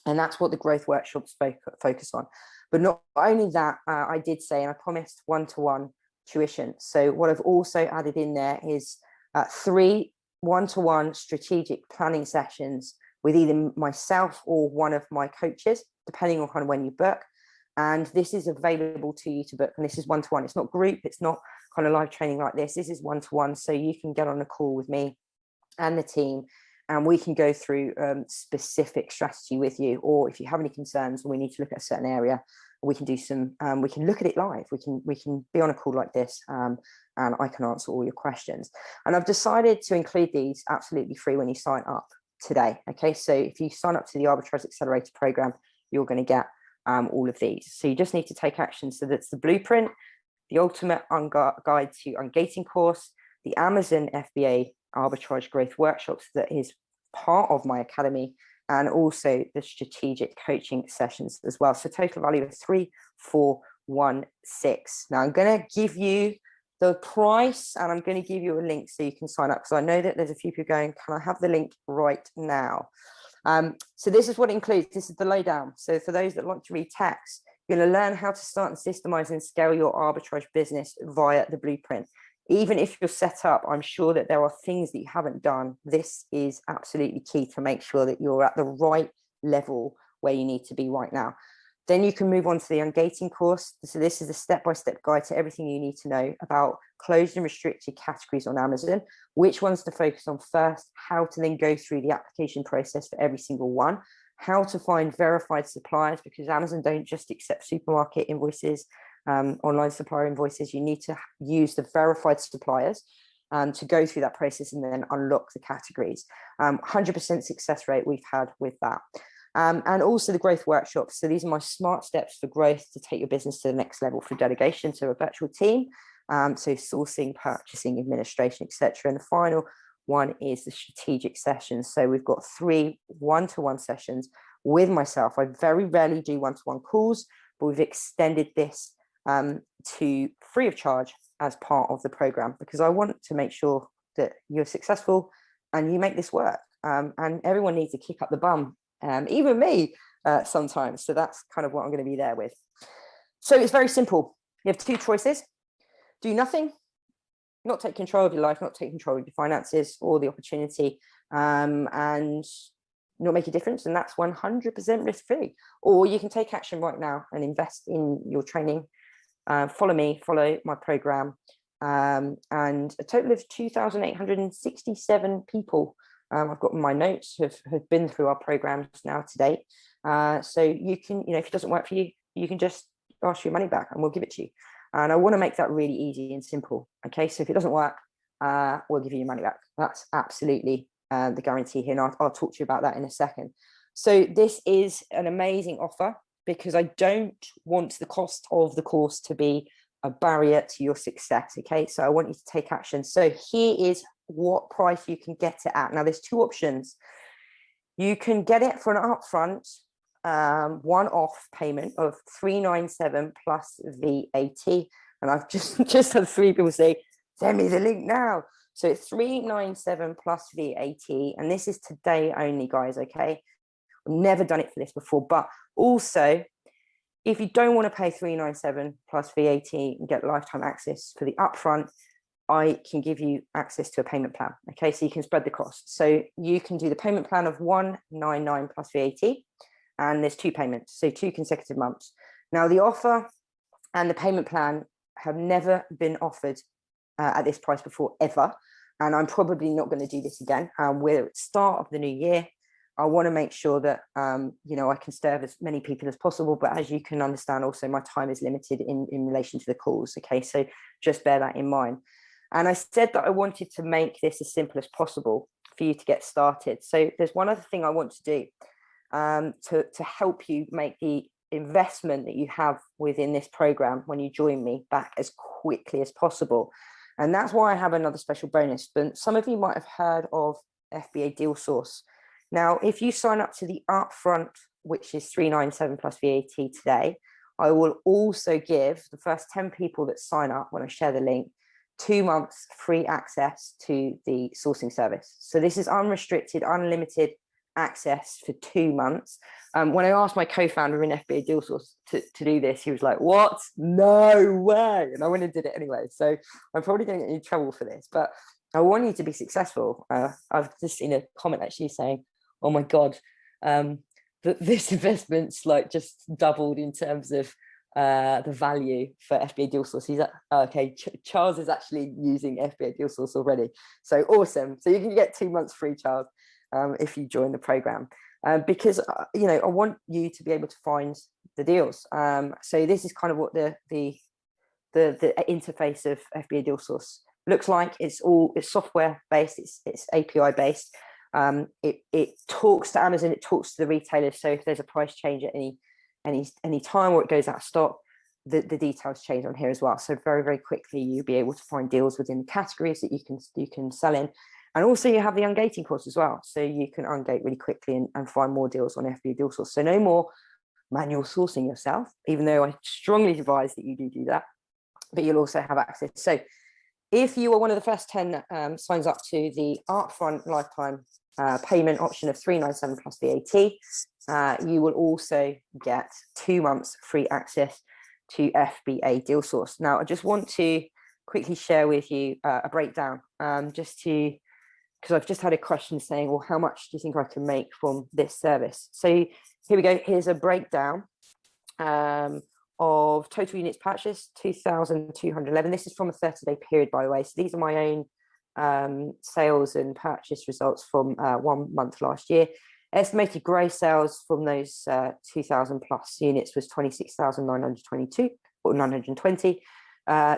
And that's what the growth workshops focus on. But not only that, I did say, and I promised, one-to-one tuition. So what I've also added in there is 3 one-to-one strategic planning sessions with either myself or one of my coaches, depending on kind of when you book. And this is available to you to book. And this is one-to-one. It's not group. It's not kind of live training like this. This is one-to-one. So you can get on a call with me and the team, and we can go through specific strategy with you. Or if you have any concerns, we need to look at a certain area, we can do some, we can look at it live. We can be on a call like this, and I can answer all your questions. And I've decided to include these absolutely free when you sign up today. Okay, so if you sign up to the Arbitrage Accelerator program, you're going to get all of these. So you just need to take action. So that's the Blueprint, the Ultimate Guide to Ungating course, the Amazon FBA Arbitrage Growth Workshops that is part of my academy, and also the strategic coaching sessions as well. So total value of 3,416. Now I'm going to give you the price, and I'm going to give you a link so you can sign up, because I know that there's a few people going, can I have the link right now? So this is what it includes. This is the lowdown. So for those that like to read text, you're going to learn how to start and systemize and scale your arbitrage business via the Blueprint. Even if you're set up, I'm sure that there are things that you haven't done. This is absolutely key to make sure that you're at the right level where you need to be right now. Then you can move on to the Ungating course. So this is a step-by-step guide to everything you need to know about closed and restricted categories on Amazon, which ones to focus on first, how to then go through the application process for every single one, how to find verified suppliers, because Amazon don't just accept supermarket invoices, online supplier invoices. You need to use the verified suppliers to go through that process and then unlock the categories. 100% success rate we've had with that. And also the growth workshops. So these are my smart steps for growth to take your business to the next level for delegation to a virtual team. So sourcing, purchasing, administration, etc. And the final one is the strategic sessions. So we've got 3 one-to-one sessions with myself. I very rarely do one-to-one calls, but we've extended this to free of charge as part of the program, because I want to make sure that you're successful and you make this work. And everyone needs to kick up the bum, even me sometimes. So that's kind of what I'm going to be there with. So it's very simple. You have 2 choices: do nothing not take control of your life, not take control of your finances or the opportunity, and not make a difference. And that's 100% risk free. Or you can take action right now and invest in your training. Follow my program. And a total of 2,867 people, I've got my notes, have been through our programs now to date. So you can, if it doesn't work for you, you can just ask your money back and we'll give it to you. And I want to make that really easy and simple. Okay, so if it doesn't work, we'll give you your money back. That's absolutely the guarantee here. And I'll talk to you about that in a second. So this is an amazing offer because I don't want the cost of the course to be a barrier to your success. Okay, so I want you to take action. So here is what price you can get it at. Now there's two options. You can get it for an upfront one-off payment of $397 plus VAT, and I've just had 3 people say, send me the link now. So it's $397 plus VAT, and this is today only, guys. Okay, I've never done it for this before, but also if you don't want to pay $397 plus VAT and get lifetime access for the upfront, I can give you access to a payment plan. Okay, so you can spread the cost. So you can do the payment plan of $199 plus VAT, and there's 2 payments, so 2 consecutive months. Now the offer and the payment plan have never been offered at this price before, ever. And I'm probably not going to do this again. We're at the start of the new year. I want to make sure that, I can serve as many people as possible. But as you can understand, also my time is limited in relation to the calls. Okay, so just bear that in mind. And I said that I wanted to make this as simple as possible for you to get started. So there's one other thing I want to do to help you make the investment that you have within this program when you join me back as quickly as possible. And that's why I have another special bonus. But some of you might have heard of FBA Deal Source. Now, if you sign up to the upfront, which is $397 plus VAT today, I will also give the first 10 people that sign up when I share the link 2 months free access to the sourcing service. So this is unrestricted, unlimited access for 2 months. When I asked my co-founder in FBA Deal Source to do this, he was like, what? No way. And I went and did it anyway. So I'm probably going to get in trouble for this, but I want you to be successful. I've just seen a comment actually saying, oh my God, that this investment's like just doubled in terms of the value for FBA Deal Source. He's okay. Charles is actually using FBA Deal Source already. So awesome. So you can get 2 months free, Charles, if you join the program, because I want you to be able to find the deals. So this is kind of what the interface of FBA Deal Source looks like. It's software based. It's API based. It talks to Amazon. It talks to the retailers. So if there's a price change at any time or it goes out of stock, the details change on here as well. So very, very quickly you'll be able to find deals within the categories that you can sell in. And also you have the ungating course as well. So you can ungate really quickly and find more deals on FBA Deal Source. So no more manual sourcing yourself, even though I strongly advise that you do that, but you'll also have access. So if you are one of the first 10 that signs up to the upfront lifetime payment option of $397 plus VAT, you will also get 2 months free access to FBA Deal Source. Now, I just want to quickly share with you a breakdown, because I've just had a question saying, well, how much do you think I can make from this service? So here we go. Here's a breakdown of total units purchased, 2,211. This is from a 30-day period, by the way. So these are my own sales and purchase results from 1 month last year. Estimated gross sales from those 2,000 plus units was 26,922 or 920.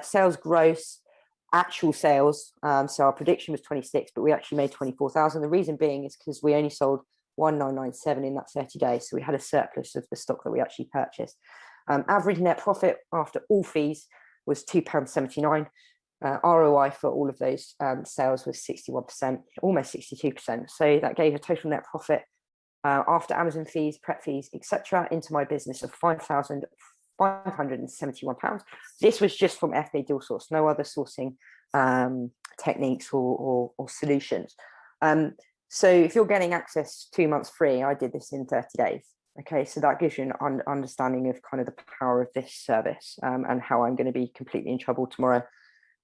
Sales gross, actual sales. So our prediction was 26, but we actually made 24,000. The reason being is because we only sold 1,997 in that 30 days. So we had a surplus of the stock that we actually purchased. Average net profit after all fees was £2.79. ROI for all of those sales was 61%, almost 62%. So that gave a total net profit after Amazon fees, prep fees, etc., into my business of £5,571. This was just from FBA Deal Source, no other sourcing techniques or solutions. So if you're getting access 2 months free, I did this in 30 days. Okay, so that gives you an understanding of kind of the power of this service and how I'm going to be completely in trouble tomorrow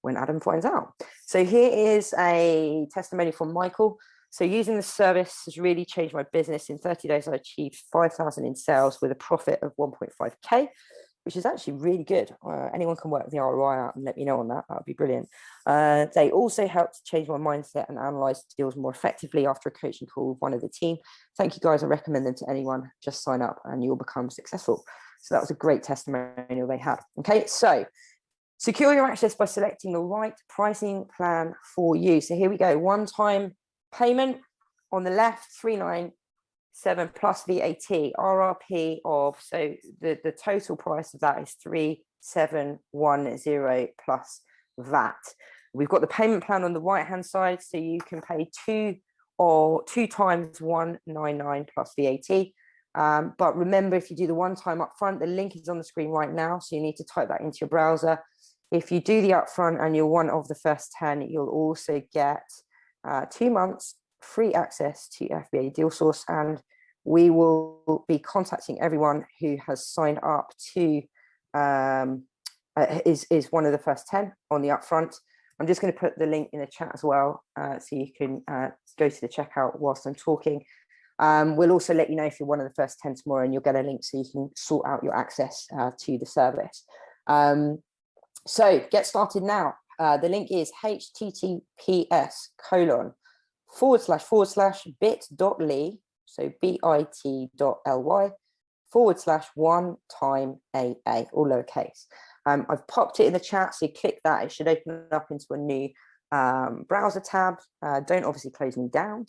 when Adam finds out. So here is a testimony from Michael. So using the service has really changed my business. In 30 days, I achieved 5,000 in sales with a profit of 1.5K, which is actually really good. Anyone can work the ROI out and let me know on that. That would be brilliant. They also helped change my mindset and analyze deals more effectively after a coaching call with one of the team. Thank you guys. I recommend them to anyone. Just sign up and you'll become successful. So that was a great testimonial they had. Okay, so secure your access by selecting the right pricing plan for you. So here we go. One-time payment on the left, 397 plus VAT, RRP of, so the total price of that is 3710 plus VAT. We've got the payment plan on the right hand side, so you can pay two times 199 plus VAT. But remember, if you do the one time upfront, the link is on the screen right now, so you need to type that into your browser. If you do the upfront and you're one of the first 10, you'll also get 2 months free access to FBA Deal Source, and we will be contacting everyone who has signed up to is one of the first 10 on the upfront. I'm just going to put the link in the chat as well, so you can go to the checkout whilst I'm talking. We'll also let you know if you're one of the first 10 tomorrow, and you'll get a link so you can sort out your access to the service. So get started now. The link is https://bit.ly, so bit.ly/one-time AA, all lowercase. I've popped it in the chat, so you click that. It should open up into a new browser tab. Don't obviously close me down.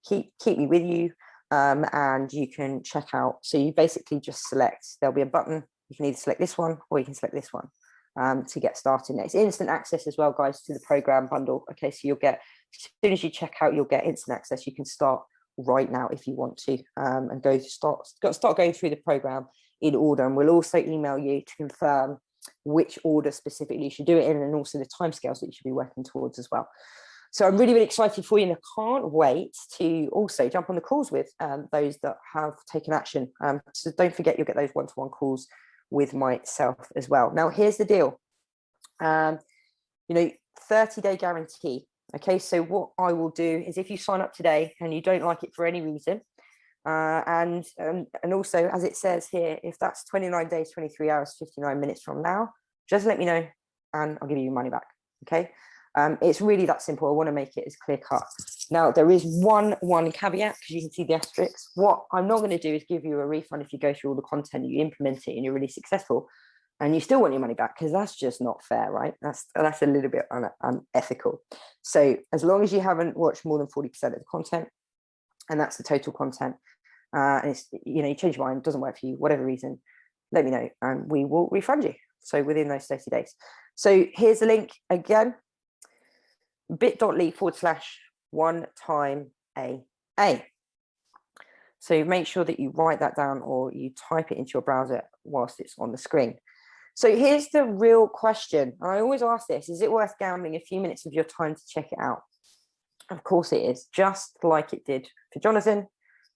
Keep me with you, and you can check out. So you basically just select. There'll be a button. You can either select this one or you can select this one. To get started. It's instant access as well, guys, to the program bundle. Okay, so you'll get, as soon as you check out, you'll get instant access. You can start right now if you want to, and start going through the program in order. And we'll also email you to confirm which order specifically you should do it in, and also the timescales that you should be working towards as well. So I'm really, really excited for you, and I can't wait to also jump on the calls with those that have taken action. So don't forget, you'll get those one-to-one calls with myself as well. Now, here's the deal. 30-day guarantee. Okay, so what I will do is, if you sign up today and you don't like it for any reason, and also, as it says here, if that's 29 days, 23 hours, 59 minutes from now, just let me know and I'll give you your money back. Okay, it's really that simple. I want to make it as clear cut. Now, there is one caveat, because you can see the asterisks. What I'm not going to do is give you a refund if you go through all the content, you implement it, and you're really successful, and you still want your money back, because that's just not fair, right? That's a little bit unethical. So as long as you haven't watched more than 40% of the content, and that's the total content, and it's, you change your mind, it doesn't work for you, whatever reason, let me know, and we will refund you. So within those 30 days. So here's the link again, bit.ly/one-time AA. So make sure that you write that down, or you type it into your browser whilst it's on the screen. So here's the real question, and I always ask this: is it worth gambling a few minutes of your time to check it out? Of course it is, just like it did for Jonathan,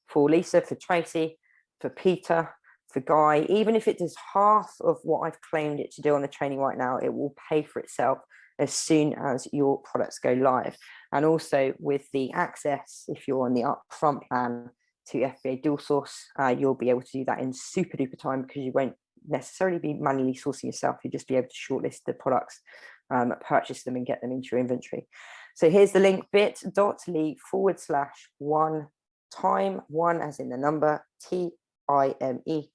for Lisa, for Tracy, for Peter, for Guy. Even if it does half of what I've claimed it to do on the training right now, it will pay for itself as soon as your products go live. And also with the access, if you're on the upfront plan to FBA Dual Source, you'll be able to do that in super duper time, because you won't necessarily be manually sourcing yourself. You'll just be able to shortlist the products, purchase them, and get them into your inventory. So here's the link, bit.ly/one-time, one as in the number, TIMEAA.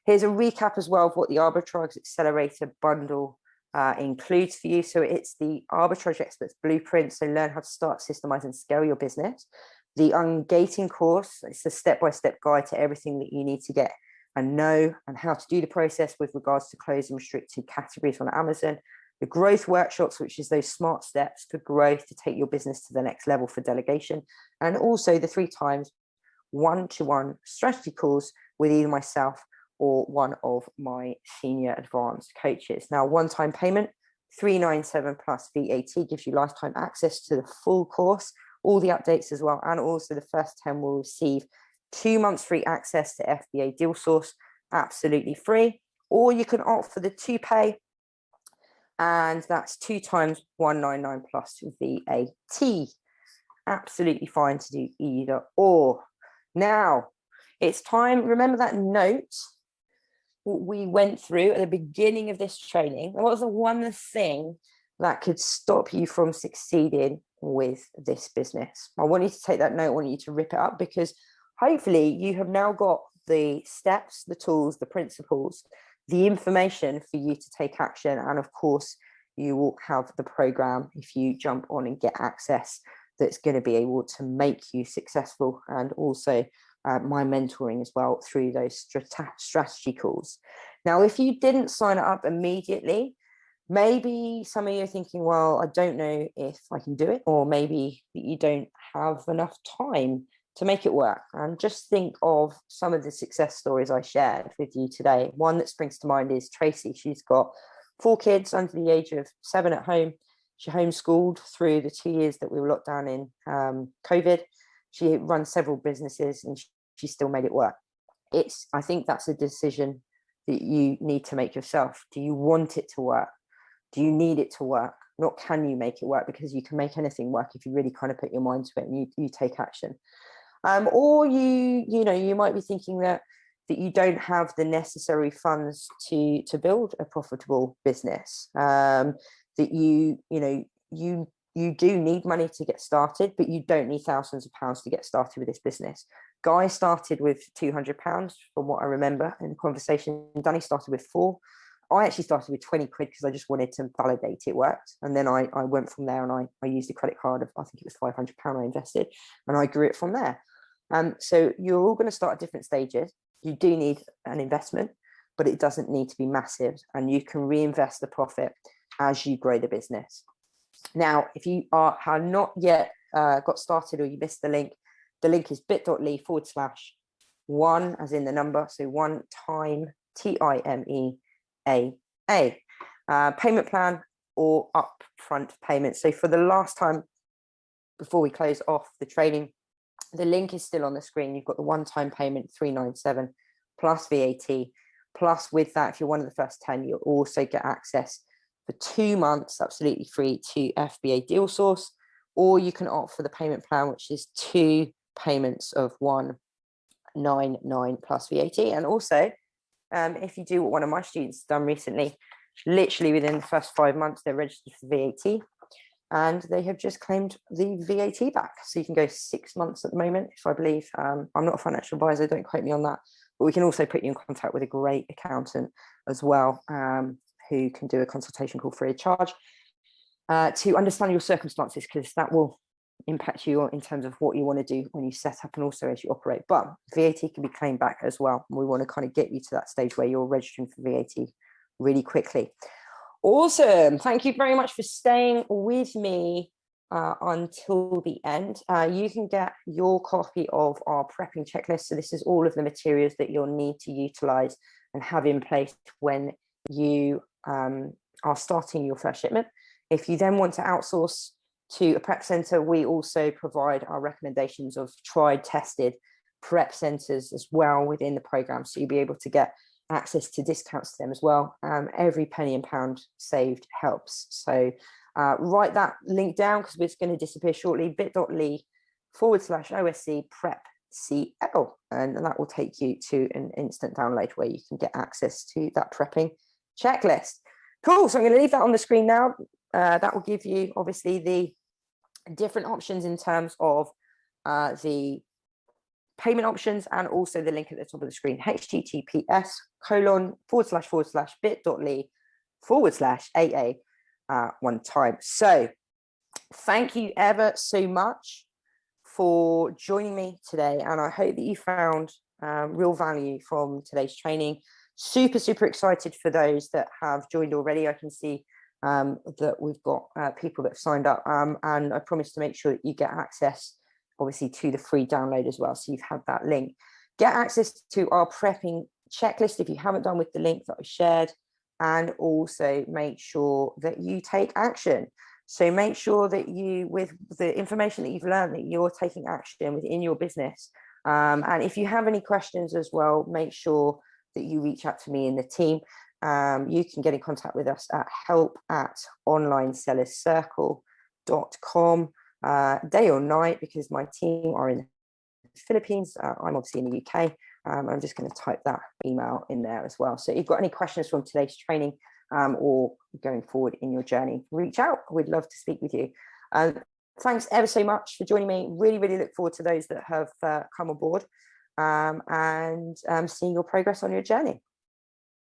Here's a recap as well of what the Arbitrage Accelerator bundle includes for you. So it's the Arbitrage Experts Blueprint, so learn how to start, systemize, and scale your business. The Ungating course, it's a step-by-step guide to everything that you need to get and know, and how to do the process with regards to closing restricted categories on Amazon. The growth workshops, which is those smart steps for growth to take your business to the next level for delegation. And also the 3 times one-to-one strategy calls with either myself or one of my senior advanced coaches. Now, one-time payment, 397 plus VAT, gives you lifetime access to the full course, all the updates as well. And also the first 10 will receive 2 months free access to FBA Deal Source, absolutely free. Or you can opt for the 2 pay And that's 2 times 199 plus VAT. Absolutely fine to do either or. Now, it's time, remember that note we went through at the beginning of this training? What was the one thing that could stop you from succeeding with this business? I want you to take that note, I want you to rip it up, because hopefully you have now got the steps, the tools, the principles, the information for you to take action. And of course, you will have the program if you jump on and get access that's going to be able to make you successful, and also my mentoring as well through those strategy calls. Now, if you didn't sign up immediately, maybe some of you are thinking, well, I don't know if I can do it, or maybe you don't have enough time to make it work. And just think of some of the success stories I shared with you today. One that springs to mind is Tracy. She's got 4 kids under the age of 7 at home. She homeschooled through the 2 years that we were locked down in COVID. She runs several businesses and she still made it work. I think that's a decision that you need to make yourself. Do you want it to work? Do you need it to work? Not can you make it work, because you can make anything work if you really kind of put your mind to it and you take action. Or you might be thinking that you don't have the necessary funds to build a profitable business. That you do need money to get started, but you don't need thousands of pounds to get started with this business. Guy started with £200 from what I remember in the conversation. Danny started with 4. I actually started with 20 quid because I just wanted to validate it worked. And then I went from there, and I used a credit card of, I think it was £500 I invested, and I grew it from there. So you're all going to start at different stages. You do need an investment, but it doesn't need to be massive, and you can reinvest the profit as you grow the business. Now, if you have not yet got started, or you missed the link is bit.ly/1 as in the number, so 1 time TIMEAA payment plan or upfront payment. So for the last time before we close off the training, the link is still on the screen. You've got the one-time payment 397 plus VAT, plus with that, if you're one of the first 10, you'll also get access for 2 months absolutely free to FBA Deal Source, or you can opt for the payment plan, which is 2 payments of 199 plus VAT. And also, if you do what one of my students done recently, literally within the first 5 months, they're registered for VAT, and they have just claimed the VAT back. So you can go 6 months at the moment, if I believe. I'm not a financial advisor, don't quote me on that, but we can also put you in contact with a great accountant as well, who can do a consultation call free of charge to understand your circumstances, because that will impact you in terms of what you want to do when you set up and also as you operate. But VAT can be claimed back as well. We want to kind of get you to that stage where you're registering for VAT really quickly. Awesome. Thank you very much for staying with me until the end. You can get your copy of our prepping checklist. So this is all of the materials that you'll need to utilize and have in place when you are starting your first shipment. If you then want to outsource to a prep center, we also provide our recommendations of tried, tested prep centers as well within the program. So you'll be able to get access to discounts to them as well. Every penny and pound saved helps. So write that link down, because it's going to disappear shortly, bit.ly/OSC prep CL, and that will take you to an instant download where you can get access to that prepping checklist. Cool. So I'm going to leave that on the screen now. That will give you obviously the different options in terms of the payment options, and also the link at the top of the screen, https://bit.ly/AA one time. So thank you ever so much for joining me today, and I hope that you found real value from today's training. Super excited for those that have joined already. I can see that we've got people that have signed up, and I promise to make sure that you get access obviously to the free download as well, so you've had that link. Get access to our prepping checklist if you haven't done with the link that I shared, and also make sure that you take action. So make sure that you, with the information that you've learned, that you're taking action within your business. And if you have any questions as well, make sure that you reach out to me in the team. you can get in contact with us at help@onlinesellerscircle.com, day or night, because my team are in the Philippines. I'm obviously in the UK. I'm just going to type that email in there as well. So if you've got any questions from today's training or going forward in your journey, reach out. We'd love to speak with you. Thanks ever so much for joining me. Really look forward to those that have come aboard and seeing your progress on your journey.